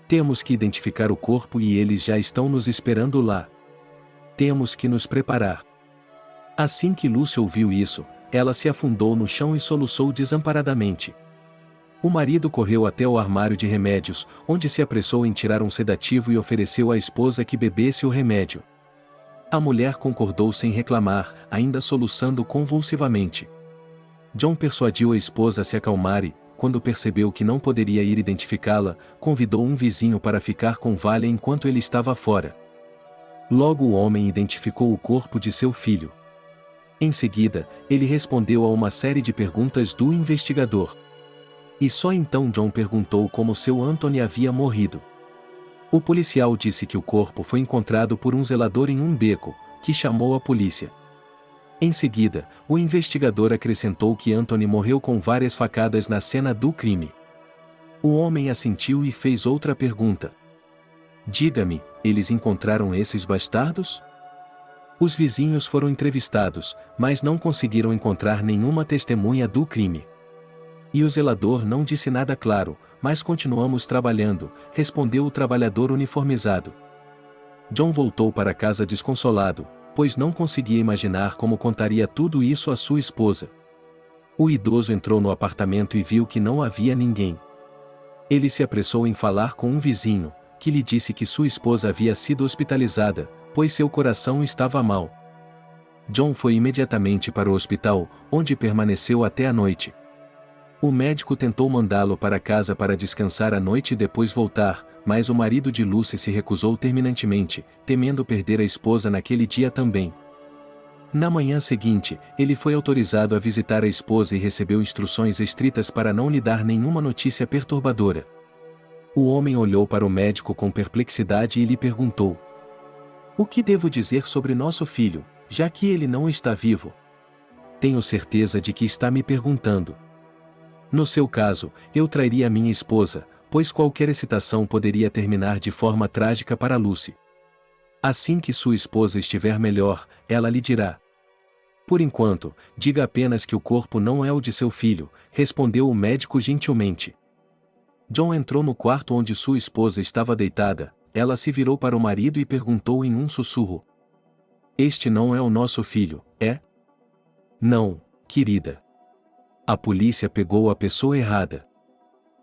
Temos que identificar o corpo e eles já estão nos esperando lá. Temos que nos preparar. Assim que Lucy ouviu isso, ela se afundou no chão e soluçou desamparadamente. O marido correu até o armário de remédios, onde se apressou em tirar um sedativo e ofereceu à esposa que bebesse o remédio. A mulher concordou sem reclamar, ainda soluçando convulsivamente. John persuadiu a esposa a se acalmar e, quando percebeu que não poderia ir identificá-la, convidou um vizinho para ficar com Vale enquanto ele estava fora. Logo o homem identificou o corpo de seu filho. Em seguida, ele respondeu a uma série de perguntas do investigador. E só então John perguntou como seu Anthony havia morrido. O policial disse que o corpo foi encontrado por um zelador em um beco, que chamou a polícia. Em seguida, o investigador acrescentou que Anthony morreu com várias facadas na cena do crime. O homem assentiu e fez outra pergunta. Diga-me, eles encontraram esses bastardos? Os vizinhos foram entrevistados, mas não conseguiram encontrar nenhuma testemunha do crime. E o zelador não disse nada claro, mas continuamos trabalhando, respondeu o trabalhador uniformizado. John voltou para casa desconsolado, pois não conseguia imaginar como contaria tudo isso à sua esposa. O idoso entrou no apartamento e viu que não havia ninguém. Ele se apressou em falar com um vizinho, que lhe disse que sua esposa havia sido hospitalizada, pois seu coração estava mal. John foi imediatamente para o hospital, onde permaneceu até a noite. O médico tentou mandá-lo para casa para descansar à noite e depois voltar, mas o marido de Lucy se recusou terminantemente, temendo perder a esposa naquele dia também. Na manhã seguinte, ele foi autorizado a visitar a esposa e recebeu instruções estritas para não lhe dar nenhuma notícia perturbadora. O homem olhou para o médico com perplexidade e lhe perguntou: "O que devo dizer sobre nosso filho, já que ele não está vivo?" "Tenho certeza de que está me perguntando. No seu caso, eu trairia minha esposa, pois qualquer excitação poderia terminar de forma trágica para Lucy. Assim que sua esposa estiver melhor, ela lhe dirá. Por enquanto, diga apenas que o corpo não é o de seu filho", respondeu o médico gentilmente. John entrou no quarto onde sua esposa estava deitada. Ela se virou para o marido e perguntou em um sussurro: "Este não é o nosso filho, é?" "Não, querida. A polícia pegou a pessoa errada.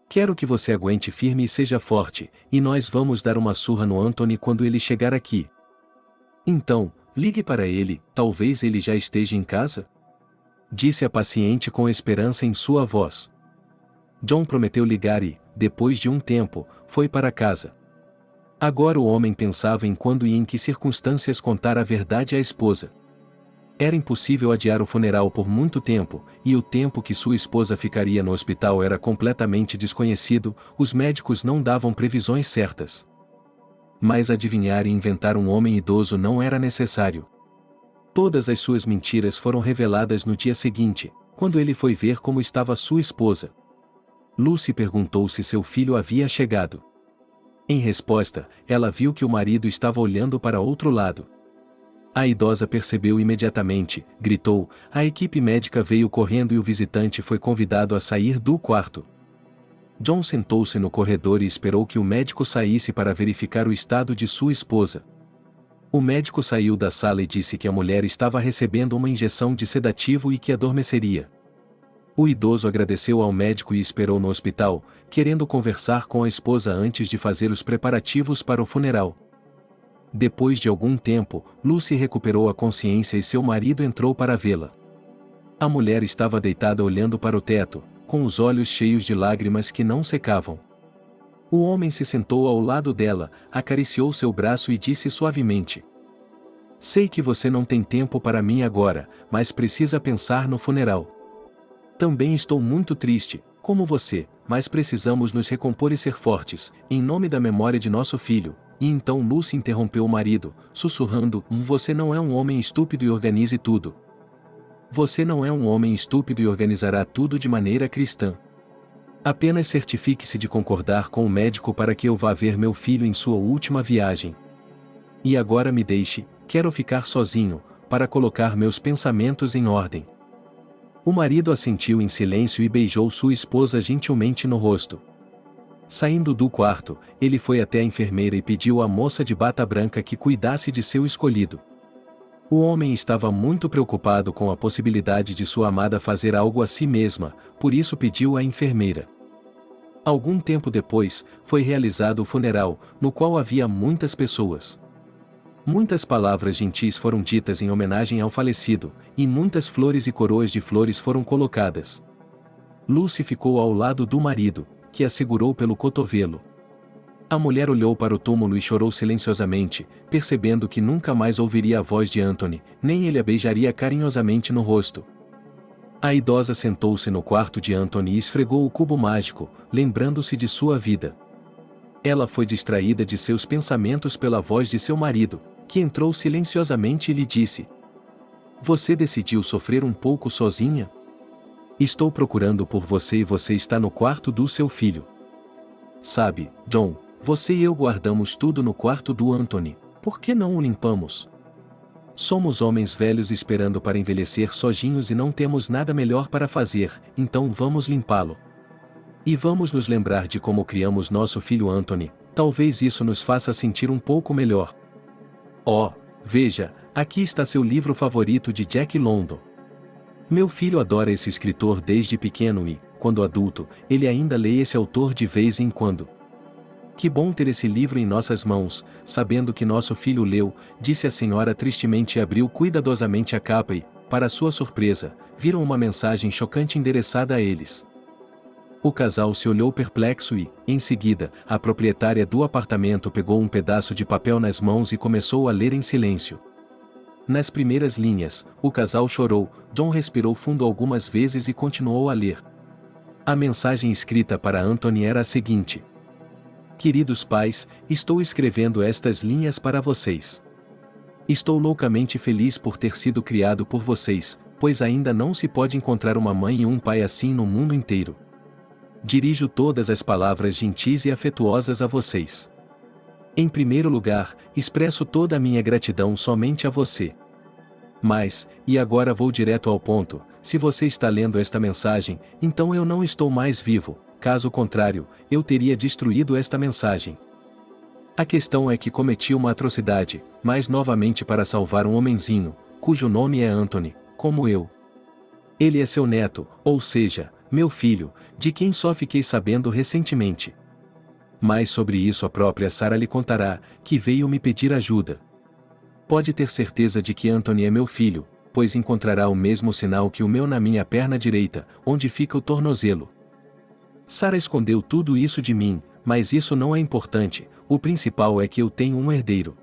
Quero que você aguente firme e seja forte, e nós vamos dar uma surra no Anthony quando ele chegar aqui." "Então, ligue para ele, talvez ele já esteja em casa?" disse a paciente com esperança em sua voz. John prometeu ligar e, depois de um tempo, foi para casa. Agora o homem pensava em quando e em que circunstâncias contar a verdade à esposa. Era impossível adiar o funeral por muito tempo, e o tempo que sua esposa ficaria no hospital era completamente desconhecido, os médicos não davam previsões certas. Mas adivinhar e inventar um homem idoso não era necessário. Todas as suas mentiras foram reveladas no dia seguinte, quando ele foi ver como estava sua esposa. Lucy perguntou se seu filho havia chegado. Em resposta, ela viu que o marido estava olhando para outro lado. A idosa percebeu imediatamente, gritou, a equipe médica veio correndo e o visitante foi convidado a sair do quarto. John sentou-se no corredor e esperou que o médico saísse para verificar o estado de sua esposa. O médico saiu da sala e disse que a mulher estava recebendo uma injeção de sedativo e que adormeceria. O idoso agradeceu ao médico e esperou no hospital, querendo conversar com a esposa antes de fazer os preparativos para o funeral. Depois de algum tempo, Lucy recuperou a consciência e seu marido entrou para vê-la. A mulher estava deitada olhando para o teto, com os olhos cheios de lágrimas que não secavam. O homem se sentou ao lado dela, acariciou seu braço e disse suavemente: "Sei que você não tem tempo para mim agora, mas precisa pensar no funeral. Também estou muito triste, como você, mas precisamos nos recompor e ser fortes, em nome da memória de nosso filho." E então Lucy interrompeu o marido, sussurrando: "Você não é um homem estúpido e organize tudo. Você não é um homem estúpido e organizará tudo de maneira cristã. Apenas certifique-se de concordar com o médico para que eu vá ver meu filho em sua última viagem. E agora me deixe, quero ficar sozinho, para colocar meus pensamentos em ordem." O marido assentiu em silêncio e beijou sua esposa gentilmente no rosto. Saindo do quarto, ele foi até a enfermeira e pediu à moça de bata branca que cuidasse de seu escolhido. O homem estava muito preocupado com a possibilidade de sua amada fazer algo a si mesma, por isso pediu à enfermeira. Algum tempo depois, foi realizado o funeral, no qual havia muitas pessoas. Muitas palavras gentis foram ditas em homenagem ao falecido, e muitas flores e coroas de flores foram colocadas. Lucy ficou ao lado do marido, que a segurou pelo cotovelo. A mulher olhou para o túmulo e chorou silenciosamente, percebendo que nunca mais ouviria a voz de Anthony, nem ele a beijaria carinhosamente no rosto. A idosa sentou-se no quarto de Anthony e esfregou o cubo mágico, lembrando-se de sua vida. Ela foi distraída de seus pensamentos pela voz de seu marido, que entrou silenciosamente e lhe disse: "Você decidiu sofrer um pouco sozinha? Estou procurando por você e você está no quarto do seu filho. Sabe, John, você e eu guardamos tudo no quarto do Anthony, por que não o limpamos? Somos homens velhos esperando para envelhecer sozinhos e não temos nada melhor para fazer, então vamos limpá-lo. E vamos nos lembrar de como criamos nosso filho Anthony, talvez isso nos faça sentir um pouco melhor. Oh, veja, aqui está seu livro favorito de Jack London. Meu filho adora esse escritor desde pequeno e, quando adulto, ele ainda lê esse autor de vez em quando. Que bom ter esse livro em nossas mãos, sabendo que nosso filho leu", disse a senhora tristemente e abriu cuidadosamente a capa e, para sua surpresa, viram uma mensagem chocante endereçada a eles. O casal se olhou perplexo e, em seguida, a proprietária do apartamento pegou um pedaço de papel nas mãos e começou a ler em silêncio. Nas primeiras linhas, o casal chorou, John respirou fundo algumas vezes e continuou a ler. A mensagem escrita para Anthony era a seguinte: "Queridos pais, estou escrevendo estas linhas para vocês. Estou loucamente feliz por ter sido criado por vocês, pois ainda não se pode encontrar uma mãe e um pai assim no mundo inteiro. Dirijo todas as palavras gentis e afetuosas a vocês. Em primeiro lugar, expresso toda a minha gratidão somente a você. Mas, e agora vou direto ao ponto, se você está lendo esta mensagem, então eu não estou mais vivo. Caso contrário, eu teria destruído esta mensagem. A questão é que cometi uma atrocidade, mas novamente para salvar um homenzinho, cujo nome é Anthony, como eu. Ele é seu neto, ou seja, meu filho, de quem só fiquei sabendo recentemente. Mas sobre isso a própria Sarah lhe contará, que veio me pedir ajuda. Pode ter certeza de que Anthony é meu filho, pois encontrará o mesmo sinal que o meu na minha perna direita, onde fica o tornozelo. Sarah escondeu tudo isso de mim, mas isso não é importante, o principal é que eu tenho um herdeiro.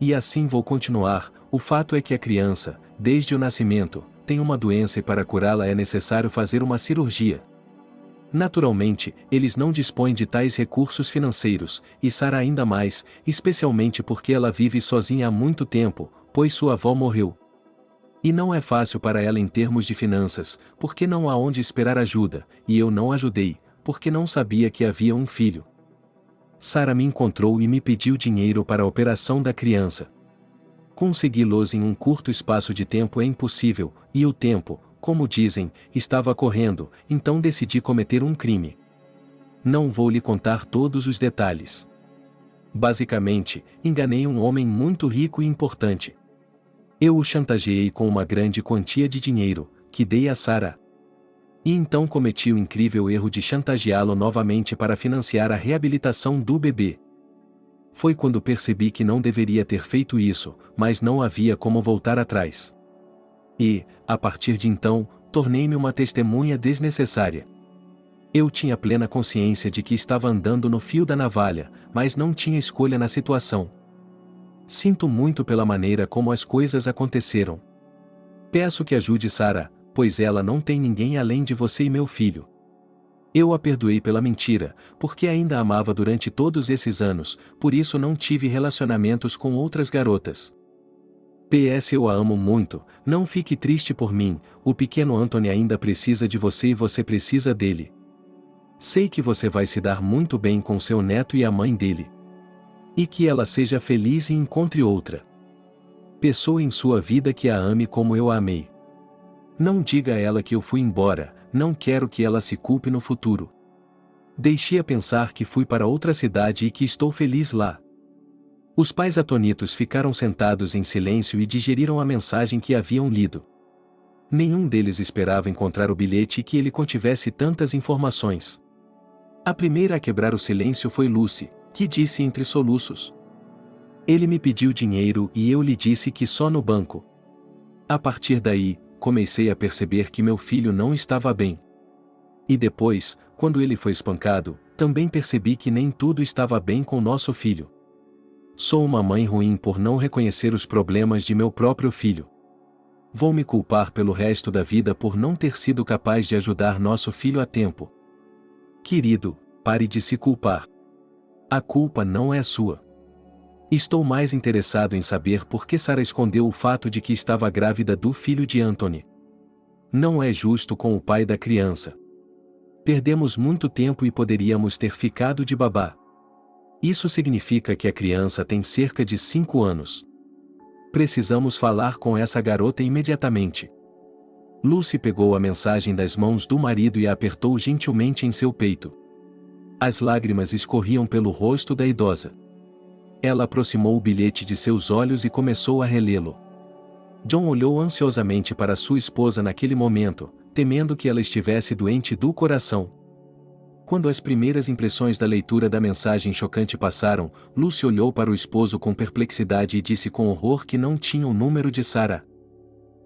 E assim vou continuar, o fato é que a criança, desde o nascimento, tem uma doença e para curá-la é necessário fazer uma cirurgia. Naturalmente, eles não dispõem de tais recursos financeiros, e Sarah ainda mais, especialmente porque ela vive sozinha há muito tempo, pois sua avó morreu. E não é fácil para ela em termos de finanças, porque não há onde esperar ajuda, e eu não ajudei, porque não sabia que havia um filho. Sarah me encontrou e me pediu dinheiro para a operação da criança. Consegui-los em um curto espaço de tempo é impossível, e o tempo, como dizem, estava correndo, então decidi cometer um crime. Não vou lhe contar todos os detalhes. Basicamente, enganei um homem muito rico e importante. Eu o chantageei com uma grande quantia de dinheiro, que dei a Sarah. E então cometi o incrível erro de chantageá-lo novamente para financiar a reabilitação do bebê. Foi quando percebi que não deveria ter feito isso, mas não havia como voltar atrás. E, a partir de então, tornei-me uma testemunha desnecessária. Eu tinha plena consciência de que estava andando no fio da navalha, mas não tinha escolha na situação. Sinto muito pela maneira como as coisas aconteceram. Peço que ajude Sarah, pois ela não tem ninguém além de você e meu filho. Eu a perdoei pela mentira, porque ainda a amava durante todos esses anos, por isso não tive relacionamentos com outras garotas. PS Eu a amo muito, não fique triste por mim, o pequeno Anthony ainda precisa de você e você precisa dele. Sei que você vai se dar muito bem com seu neto e a mãe dele. E que ela seja feliz e encontre outra pessoa em sua vida que a ame como eu a amei. Não diga a ela que eu fui embora, não quero que ela se culpe no futuro. Deixe-a pensar que fui para outra cidade e que estou feliz lá. Os pais atonitos ficaram sentados em silêncio e digeriram a mensagem que haviam lido. Nenhum deles esperava encontrar o bilhete e que ele contivesse tantas informações. A primeira a quebrar o silêncio foi Lucy, que disse entre soluços: "Ele me pediu dinheiro e eu lhe disse que só no banco." A partir daí, comecei a perceber que meu filho não estava bem. E depois, quando ele foi espancado, Também percebi que nem tudo estava bem com nosso filho. Sou uma mãe ruim por não reconhecer os problemas de meu próprio filho. Vou me culpar pelo resto da vida por não ter sido capaz de ajudar nosso filho a tempo. Querido, pare de se culpar. A culpa não é sua. Estou mais interessado em saber por que Sarah escondeu o fato de que estava grávida do filho de Anthony. Não é justo com o pai da criança. Perdemos muito tempo e poderíamos ter ficado de babá. Isso significa que a criança tem cerca de 5 anos. Precisamos falar com essa garota imediatamente. Lucy pegou a mensagem das mãos do marido e a apertou gentilmente em seu peito. As lágrimas escorriam pelo rosto da idosa. Ela aproximou o bilhete de seus olhos e começou a relê-lo. John olhou ansiosamente para sua esposa naquele momento, temendo que ela estivesse doente do coração. Quando as primeiras impressões da leitura da mensagem chocante passaram, Lucy olhou para o esposo com perplexidade e disse com horror que não tinha o número de Sarah.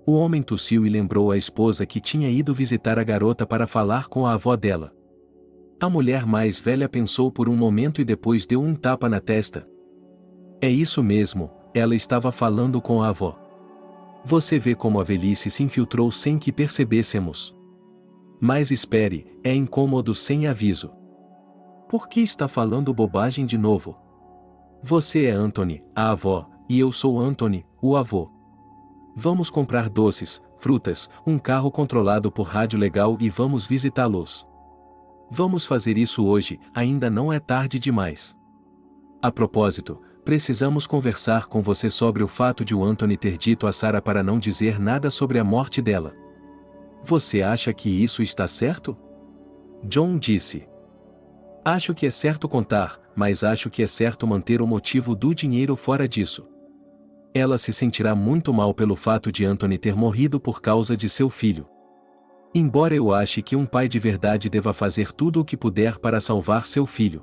O homem tossiu e lembrou à esposa que tinha ido visitar a garota para falar com a avó dela. A mulher mais velha pensou por um momento e depois deu um tapa na testa. É isso mesmo, ela estava falando com a avó. Você vê como a velhice se infiltrou sem que percebêssemos. Mas espere, é incômodo sem aviso. Por que está falando bobagem de novo? Você é Anthony, a avó, e eu sou Anthony, o avô. Vamos comprar doces, frutas, um carro controlado por rádio legal e vamos visitá-los. Vamos fazer isso hoje, ainda não é tarde demais. A propósito, precisamos conversar com você sobre o fato de o Anthony ter dito a Sarah para não dizer nada sobre a morte dela. Você acha que isso está certo? John disse. Acho que é certo contar, mas acho que é certo manter o motivo do dinheiro fora disso. Ela se sentirá muito mal pelo fato de Anthony ter morrido por causa de seu filho. Embora eu ache que um pai de verdade deva fazer tudo o que puder para salvar seu filho.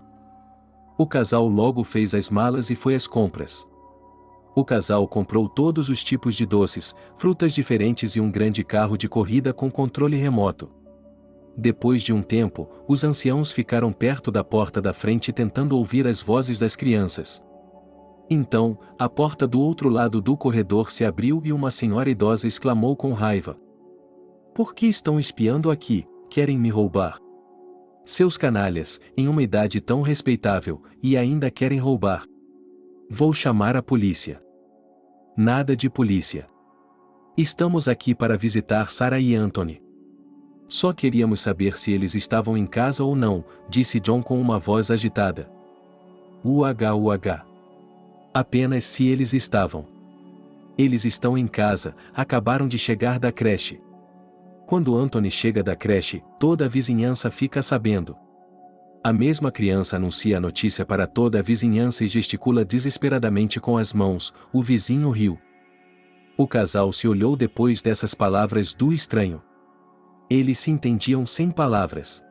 O casal logo fez as malas e foi às compras. O casal comprou todos os tipos de doces, frutas diferentes e um grande carro de corrida com controle remoto. Depois de um tempo, os anciãos ficaram perto da porta da frente tentando ouvir as vozes das crianças. Então, a porta do outro lado do corredor se abriu e uma senhora idosa exclamou com raiva. Por que estão espiando aqui? Querem me roubar? Seus canalhas, em uma idade tão respeitável, e ainda querem roubar. Vou chamar a polícia. Nada de polícia. Estamos aqui para visitar Sarah e Anthony. Só queríamos saber se eles estavam em casa ou não, disse John com uma voz agitada. Uah. Apenas se eles estavam. Eles estão em casa, acabaram de chegar da creche. Quando Anthony chega da creche, toda a vizinhança fica sabendo. A mesma criança anuncia a notícia para toda a vizinhança e gesticula desesperadamente com as mãos, o vizinho riu. O casal se olhou depois dessas palavras do estranho. Eles se entendiam sem palavras.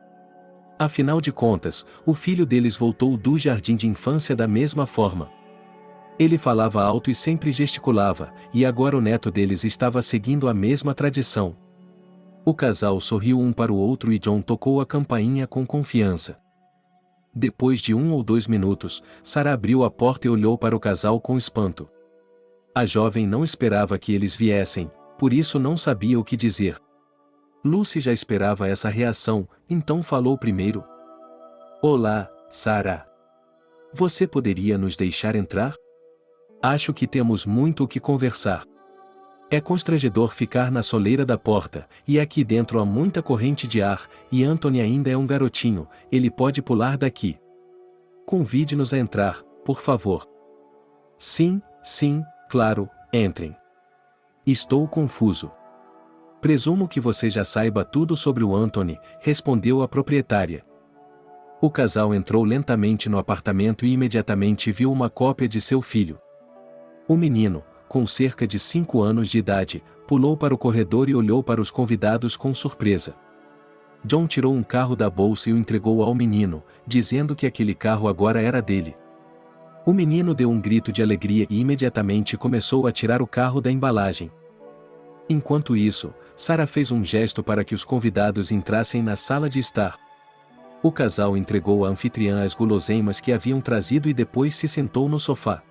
Afinal de contas, o filho deles voltou do jardim de infância da mesma forma. Ele falava alto e sempre gesticulava, e agora o neto deles estava seguindo a mesma tradição. O casal sorriu um para o outro e John tocou a campainha com confiança. Depois de 1 ou 2 minutos, Sarah abriu a porta e olhou para o casal com espanto. A jovem não esperava que eles viessem, por isso não sabia o que dizer. Lucy já esperava essa reação, então falou primeiro. Olá, Sarah. Você poderia nos deixar entrar? Acho que temos muito o que conversar. É constrangedor ficar na soleira da porta, e aqui dentro há muita corrente de ar, e Anthony ainda é um garotinho, ele pode pular daqui. Convide-nos a entrar, por favor. Sim, claro, entrem. Estou confuso. Presumo que você já saiba tudo sobre o Anthony, respondeu a proprietária. O casal entrou lentamente no apartamento e imediatamente viu uma cópia de seu filho. O menino, com cerca de 5 anos de idade, pulou para o corredor e olhou para os convidados com surpresa. John tirou um carro da bolsa e o entregou ao menino, dizendo que aquele carro agora era dele. O menino deu um grito de alegria e imediatamente começou a tirar o carro da embalagem. Enquanto isso, Sarah fez um gesto para que os convidados entrassem na sala de estar. O casal entregou à anfitriã as guloseimas que haviam trazido e depois se sentou no sofá.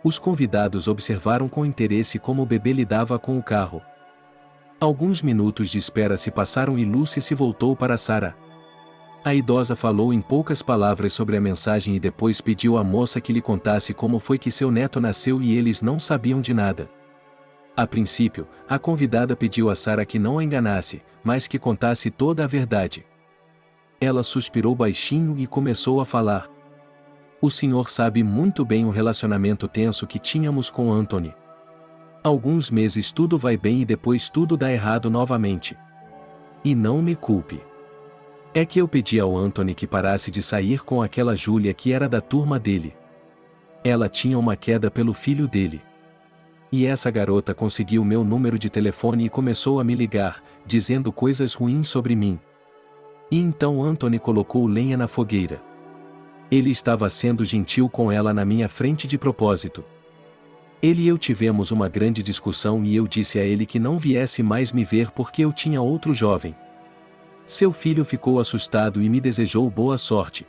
Os convidados observaram com interesse como o bebê lidava com o carro. Alguns minutos de espera se passaram e Lucy se voltou para Sarah. A idosa falou em poucas palavras sobre a mensagem e depois pediu à moça que lhe contasse como foi que seu neto nasceu e eles não sabiam de nada. A princípio, a convidada pediu a Sarah que não a enganasse, mas que contasse toda a verdade. Ela suspirou baixinho e começou a falar. O senhor sabe muito bem o relacionamento tenso que tínhamos com Anthony. Alguns meses tudo vai bem e depois tudo dá errado novamente. E não me culpe. É que eu pedi ao Anthony que parasse de sair com aquela Júlia que era da turma dele. Ela tinha uma queda pelo filho dele. E essa garota conseguiu meu número de telefone e começou a me ligar, dizendo coisas ruins sobre mim. E então Anthony colocou lenha na fogueira. Ele estava sendo gentil com ela na minha frente de propósito. Ele e eu tivemos uma grande discussão e eu disse a ele que não viesse mais me ver porque eu tinha outro jovem. Seu filho ficou assustado e me desejou boa sorte.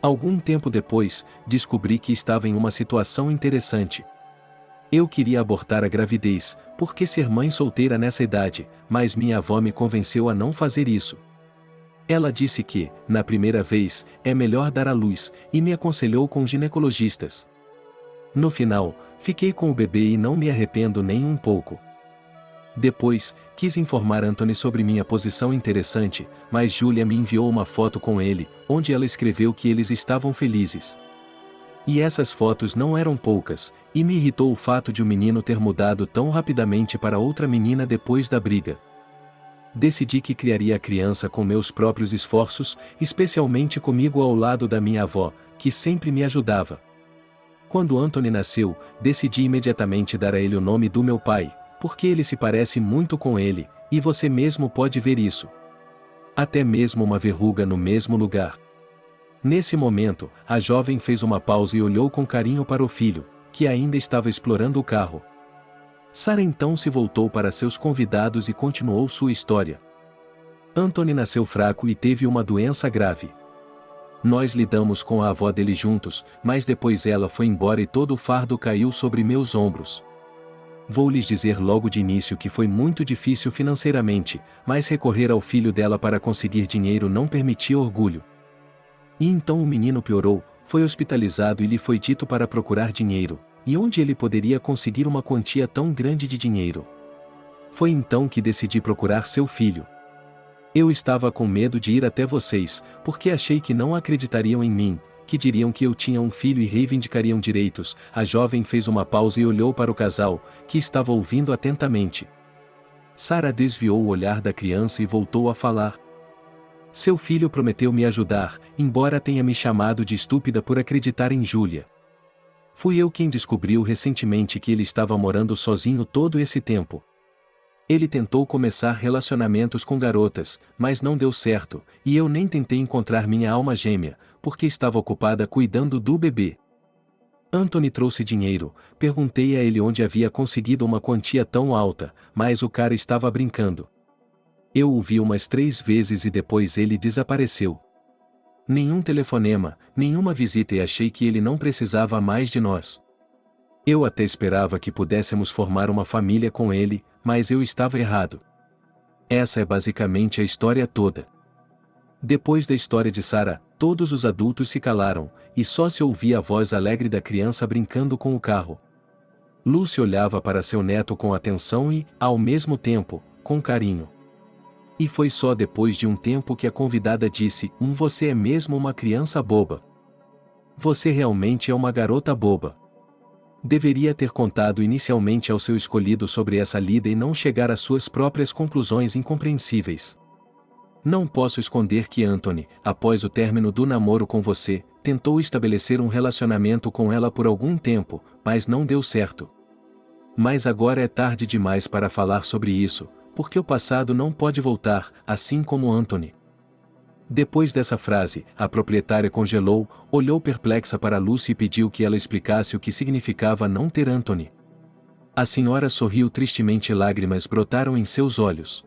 Algum tempo depois, descobri que estava em uma situação interessante. Eu queria abortar a gravidez, porque ser mãe solteira nessa idade, mas minha avó me convenceu a não fazer isso. Ela disse que, na primeira vez, é melhor dar à luz, e me aconselhou com ginecologistas. No final, fiquei com o bebê e não me arrependo nem um pouco. Depois, quis informar Anthony sobre minha posição interessante, mas Julia me enviou uma foto com ele, onde ela escreveu que eles estavam felizes. E essas fotos não eram poucas, e me irritou o fato de o menino ter mudado tão rapidamente para outra menina depois da briga. Decidi que criaria a criança com meus próprios esforços, especialmente comigo ao lado da minha avó, que sempre me ajudava. Quando Anthony nasceu, decidi imediatamente dar a ele o nome do meu pai, porque ele se parece muito com ele, e você mesmo pode ver isso. Até mesmo uma verruga no mesmo lugar. Nesse momento, a jovem fez uma pausa e olhou com carinho para o filho, que ainda estava explorando o carro. Sarah então se voltou para seus convidados e continuou sua história. Anthony nasceu fraco e teve uma doença grave. Nós lidamos com a avó dele juntos, mas depois ela foi embora e todo o fardo caiu sobre meus ombros. Vou lhes dizer logo de início que foi muito difícil financeiramente, mas recorrer ao filho dela para conseguir dinheiro não permitia orgulho. E então o menino piorou, foi hospitalizado e lhe foi dito para procurar dinheiro, e onde ele poderia conseguir uma quantia tão grande de dinheiro. Foi então que decidi procurar seu filho. Eu estava com medo de ir até vocês, porque achei que não acreditariam em mim, que diriam que eu tinha um filho e reivindicariam direitos. A jovem fez uma pausa e olhou para o casal, que estava ouvindo atentamente. Sarah desviou o olhar da criança e voltou a falar. Seu filho prometeu me ajudar, embora tenha me chamado de estúpida por acreditar em Julia. Fui eu quem descobriu recentemente que ele estava morando sozinho todo esse tempo. Ele tentou começar relacionamentos com garotas, mas não deu certo, e eu nem tentei encontrar minha alma gêmea, porque estava ocupada cuidando do bebê. Anthony trouxe dinheiro, perguntei a ele onde havia conseguido uma quantia tão alta, mas o cara estava brincando. Eu o vi umas 3 vezes e depois ele desapareceu. Nenhum telefonema, nenhuma visita e achei que ele não precisava mais de nós. Eu até esperava que pudéssemos formar uma família com ele, mas eu estava errado. Essa é basicamente a história toda. Depois da história de Sarah, todos os adultos se calaram, e só se ouvia a voz alegre da criança brincando com o carro. Lucy olhava para seu neto com atenção e, ao mesmo tempo, com carinho. E foi só depois de um tempo que a convidada disse: Você é mesmo uma criança boba. Você realmente é uma garota boba. Deveria ter contado inicialmente ao seu escolhido sobre essa lida e não chegar às suas próprias conclusões incompreensíveis. Não posso esconder que Anthony, após o término do namoro com você, tentou estabelecer um relacionamento com ela por algum tempo, mas não deu certo. Mas agora é tarde demais para falar sobre isso, porque o passado não pode voltar, assim como Anthony. Depois dessa frase, a proprietária congelou, olhou perplexa para Lucy e pediu que ela explicasse o que significava não ter Anthony. A senhora sorriu tristemente e lágrimas brotaram em seus olhos.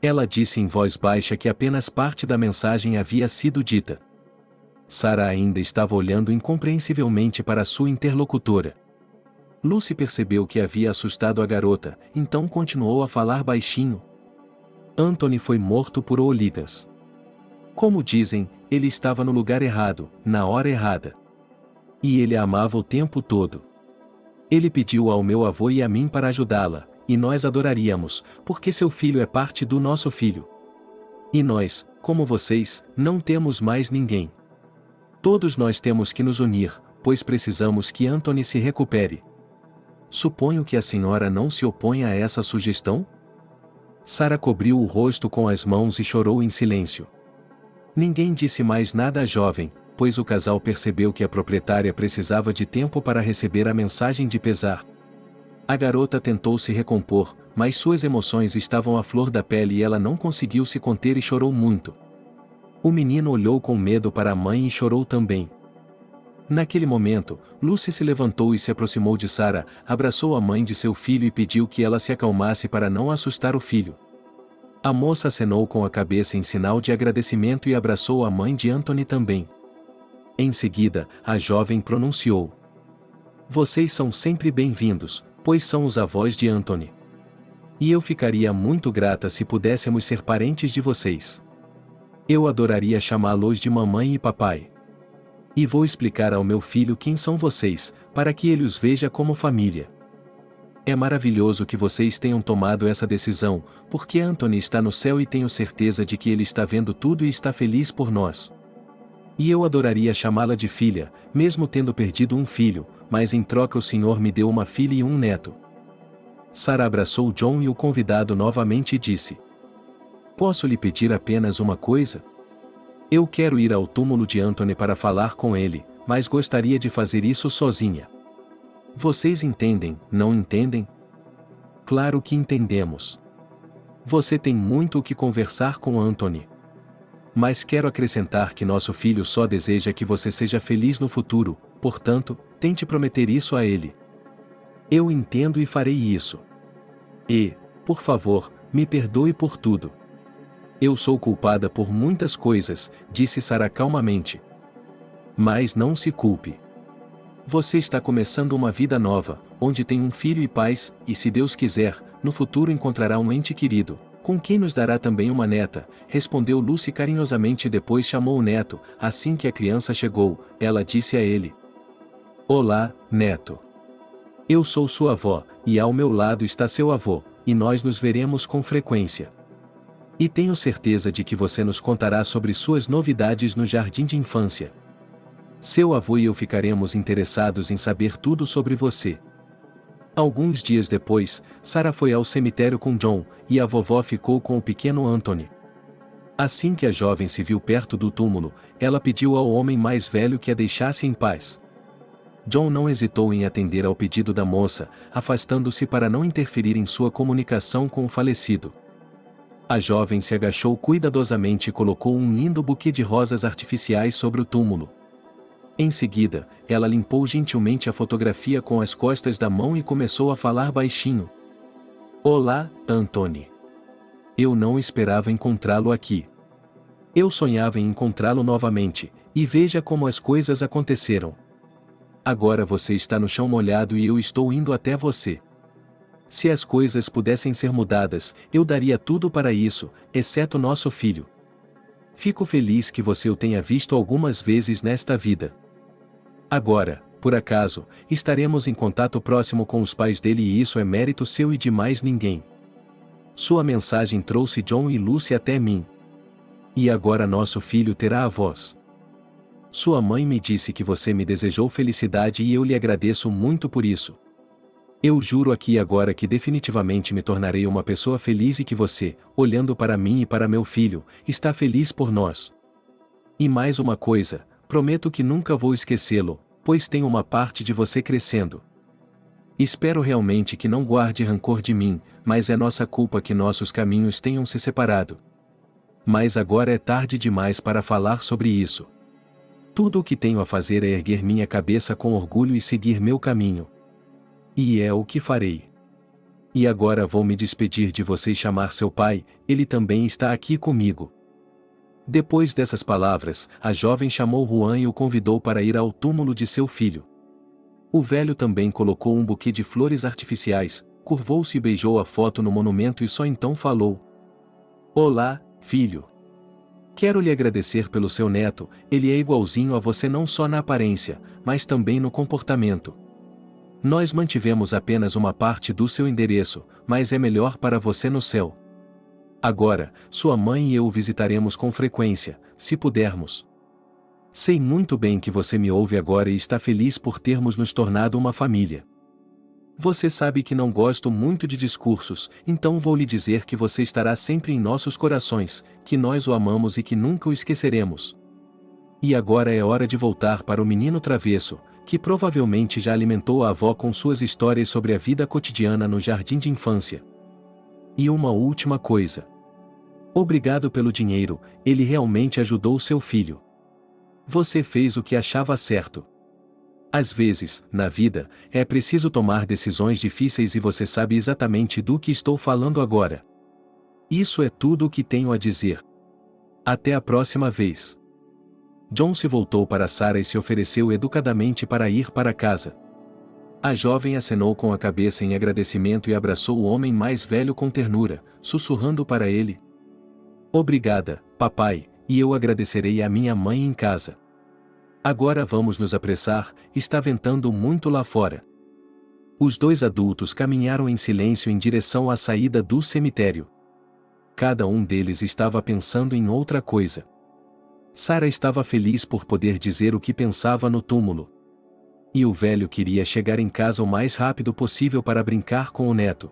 Ela disse em voz baixa que apenas parte da mensagem havia sido dita. Sarah ainda estava olhando incompreensivelmente para sua interlocutora. Lucy percebeu que havia assustado a garota, então continuou a falar baixinho. Anthony foi morto por Oligas. Como dizem, ele estava no lugar errado, na hora errada. E ele a amava o tempo todo. Ele pediu ao meu avô e a mim para ajudá-la, e nós adoraríamos, porque seu filho é parte do nosso filho. E nós, como vocês, não temos mais ninguém. Todos nós temos que nos unir, pois precisamos que Anthony se recupere. Suponho que a senhora não se opõe a essa sugestão? Sarah cobriu o rosto com as mãos e chorou em silêncio. Ninguém disse mais nada à jovem, pois o casal percebeu que a proprietária precisava de tempo para receber a mensagem de pesar. A garota tentou se recompor, mas suas emoções estavam à flor da pele e ela não conseguiu se conter e chorou muito. O menino olhou com medo para a mãe e chorou também. Naquele momento, Lucy se levantou e se aproximou de Sarah, abraçou a mãe de seu filho e pediu que ela se acalmasse para não assustar o filho. A moça acenou com a cabeça em sinal de agradecimento e abraçou a mãe de Anthony também. Em seguida, a jovem pronunciou: "Vocês são sempre bem-vindos, pois são os avós de Anthony. E eu ficaria muito grata se pudéssemos ser parentes de vocês. Eu adoraria chamá-los de mamãe e papai. E vou explicar ao meu filho quem são vocês, para que ele os veja como família. É maravilhoso que vocês tenham tomado essa decisão, porque Anthony está no céu e tenho certeza de que ele está vendo tudo e está feliz por nós. E eu adoraria chamá-la de filha, mesmo tendo perdido um filho, mas em troca o Senhor me deu uma filha e um neto." Sarah abraçou John e o convidado novamente e disse: "Posso lhe pedir apenas uma coisa? Eu quero ir ao túmulo de Anthony para falar com ele, mas gostaria de fazer isso sozinha. Vocês entendem, não entendem?" "Claro que entendemos. Você tem muito o que conversar com Anthony. Mas quero acrescentar que nosso filho só deseja que você seja feliz no futuro, portanto, tente prometer isso a ele." "Eu entendo e farei isso. E, por favor, me perdoe por tudo. Eu sou culpada por muitas coisas", disse Sarah calmamente. "Mas não se culpe. Você está começando uma vida nova, onde tem um filho e pais, e se Deus quiser, no futuro encontrará um ente querido, com quem nos dará também uma neta", respondeu Lucy carinhosamente e depois chamou o neto. Assim que a criança chegou, ela disse a ele: "Olá, neto. Eu sou sua avó, e ao meu lado está seu avô, e nós nos veremos com frequência. E tenho certeza de que você nos contará sobre suas novidades no jardim de infância. Seu avô e eu ficaremos interessados em saber tudo sobre você." Alguns dias depois, Sarah foi ao cemitério com John, e a vovó ficou com o pequeno Anthony. Assim que a jovem se viu perto do túmulo, ela pediu ao homem mais velho que a deixasse em paz. John não hesitou em atender ao pedido da moça, afastando-se para não interferir em sua comunicação com o falecido. A jovem se agachou cuidadosamente e colocou um lindo buquê de rosas artificiais sobre o túmulo. Em seguida, ela limpou gentilmente a fotografia com as costas da mão e começou a falar baixinho: "Olá, Anthony. Eu não esperava encontrá-lo aqui. Eu sonhava em encontrá-lo novamente, e veja como as coisas aconteceram. Agora você está no chão molhado e eu estou indo até você. Se as coisas pudessem ser mudadas, eu daria tudo para isso, exceto nosso filho. Fico feliz que você o tenha visto algumas vezes nesta vida. Agora, por acaso, estaremos em contato próximo com os pais dele e isso é mérito seu e de mais ninguém. Sua mensagem trouxe John e Lucy até mim. E agora nosso filho terá avós. Sua mãe me disse que você me desejou felicidade e eu lhe agradeço muito por isso. Eu juro aqui e agora que definitivamente me tornarei uma pessoa feliz e que você, olhando para mim e para meu filho, está feliz por nós. E mais uma coisa, prometo que nunca vou esquecê-lo, pois tenho uma parte de você crescendo. Espero realmente que não guarde rancor de mim, mas é nossa culpa que nossos caminhos tenham se separado. Mas agora é tarde demais para falar sobre isso. Tudo o que tenho a fazer é erguer minha cabeça com orgulho e seguir meu caminho. E é o que farei. E agora vou me despedir de você e chamar seu pai, ele também está aqui comigo. Depois dessas palavras, a jovem chamou Juan e o convidou para ir ao túmulo de seu filho. O velho também colocou um buquê de flores artificiais, curvou-se e beijou a foto no monumento e só então falou: Olá, filho. Quero lhe agradecer pelo seu neto, ele é igualzinho a você não só na aparência, mas também no comportamento. Nós mantivemos apenas uma parte do seu endereço, mas é melhor para você no céu. Agora, sua mãe e eu o visitaremos com frequência, se pudermos. Sei muito bem que você me ouve agora e está feliz por termos nos tornado uma família. Você sabe que não gosto muito de discursos, então vou lhe dizer que você estará sempre em nossos corações, que nós o amamos e que nunca o esqueceremos. E agora é hora de voltar para o menino travesso, que provavelmente já alimentou a avó com suas histórias sobre a vida cotidiana no jardim de infância. E uma última coisa. Obrigado pelo dinheiro, ele realmente ajudou seu filho. Você fez o que achava certo. Às vezes, na vida, é preciso tomar decisões difíceis e você sabe exatamente do que estou falando agora. Isso é tudo o que tenho a dizer. Até a próxima vez. John se voltou para Sarah e se ofereceu educadamente para ir para casa. A jovem acenou com a cabeça em agradecimento e abraçou o homem mais velho com ternura, sussurrando para ele: Obrigada, papai, e eu agradecerei a minha mãe em casa. Agora vamos nos apressar, está ventando muito lá fora. Os dois adultos caminharam em silêncio em direção à saída do cemitério. Cada um deles estava pensando em outra coisa. Sarah estava feliz por poder dizer o que pensava no túmulo. E o velho queria chegar em casa o mais rápido possível para brincar com o neto.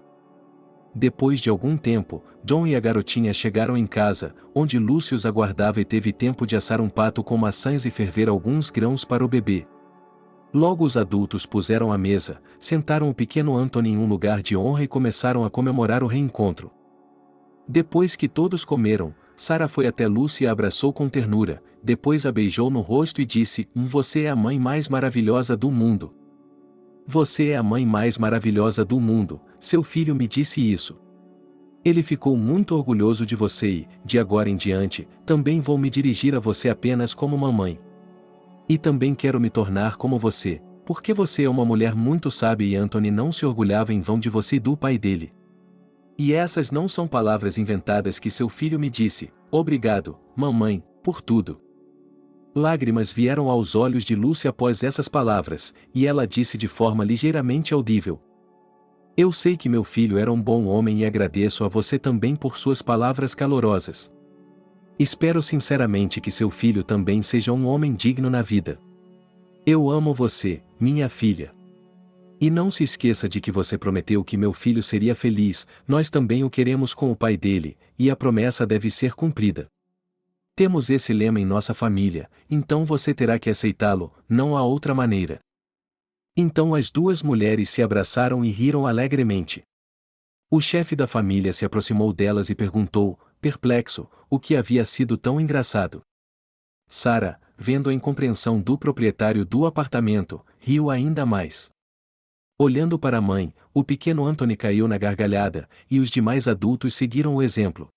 Depois de algum tempo, John e a garotinha chegaram em casa, onde Lúcio os aguardava e teve tempo de assar um pato com maçãs e ferver alguns grãos para o bebê. Logo os adultos puseram a mesa, sentaram o pequeno Anthony em um lugar de honra e começaram a comemorar o reencontro. Depois que todos comeram, Sarah foi até Lúcio e a abraçou com ternura, depois a beijou no rosto e disse: Você é a mãe mais maravilhosa do mundo. Você é a mãe mais maravilhosa do mundo, seu filho me disse isso. Ele ficou muito orgulhoso de você e, de agora em diante, também vou me dirigir a você apenas como mamãe. E também quero me tornar como você, porque você é uma mulher muito sábia e Anthony não se orgulhava em vão de você e do pai dele. E essas não são palavras inventadas que seu filho me disse: Obrigado, mamãe, por tudo. Lágrimas vieram aos olhos de Lucy após essas palavras, e ela disse de forma ligeiramente audível: Eu sei que meu filho era um bom homem e agradeço a você também por suas palavras calorosas. Espero sinceramente que seu filho também seja um homem digno na vida. Eu amo você, minha filha. E não se esqueça de que você prometeu que meu filho seria feliz, nós também o queremos com o pai dele, e a promessa deve ser cumprida. Temos esse lema em nossa família, então você terá que aceitá-lo, não há outra maneira. Então as duas mulheres se abraçaram e riram alegremente. O chefe da família se aproximou delas e perguntou, perplexo, o que havia sido tão engraçado. Sarah, vendo a incompreensão do proprietário do apartamento, riu ainda mais. Olhando para a mãe, o pequeno Anthony caiu na gargalhada, e os demais adultos seguiram o exemplo.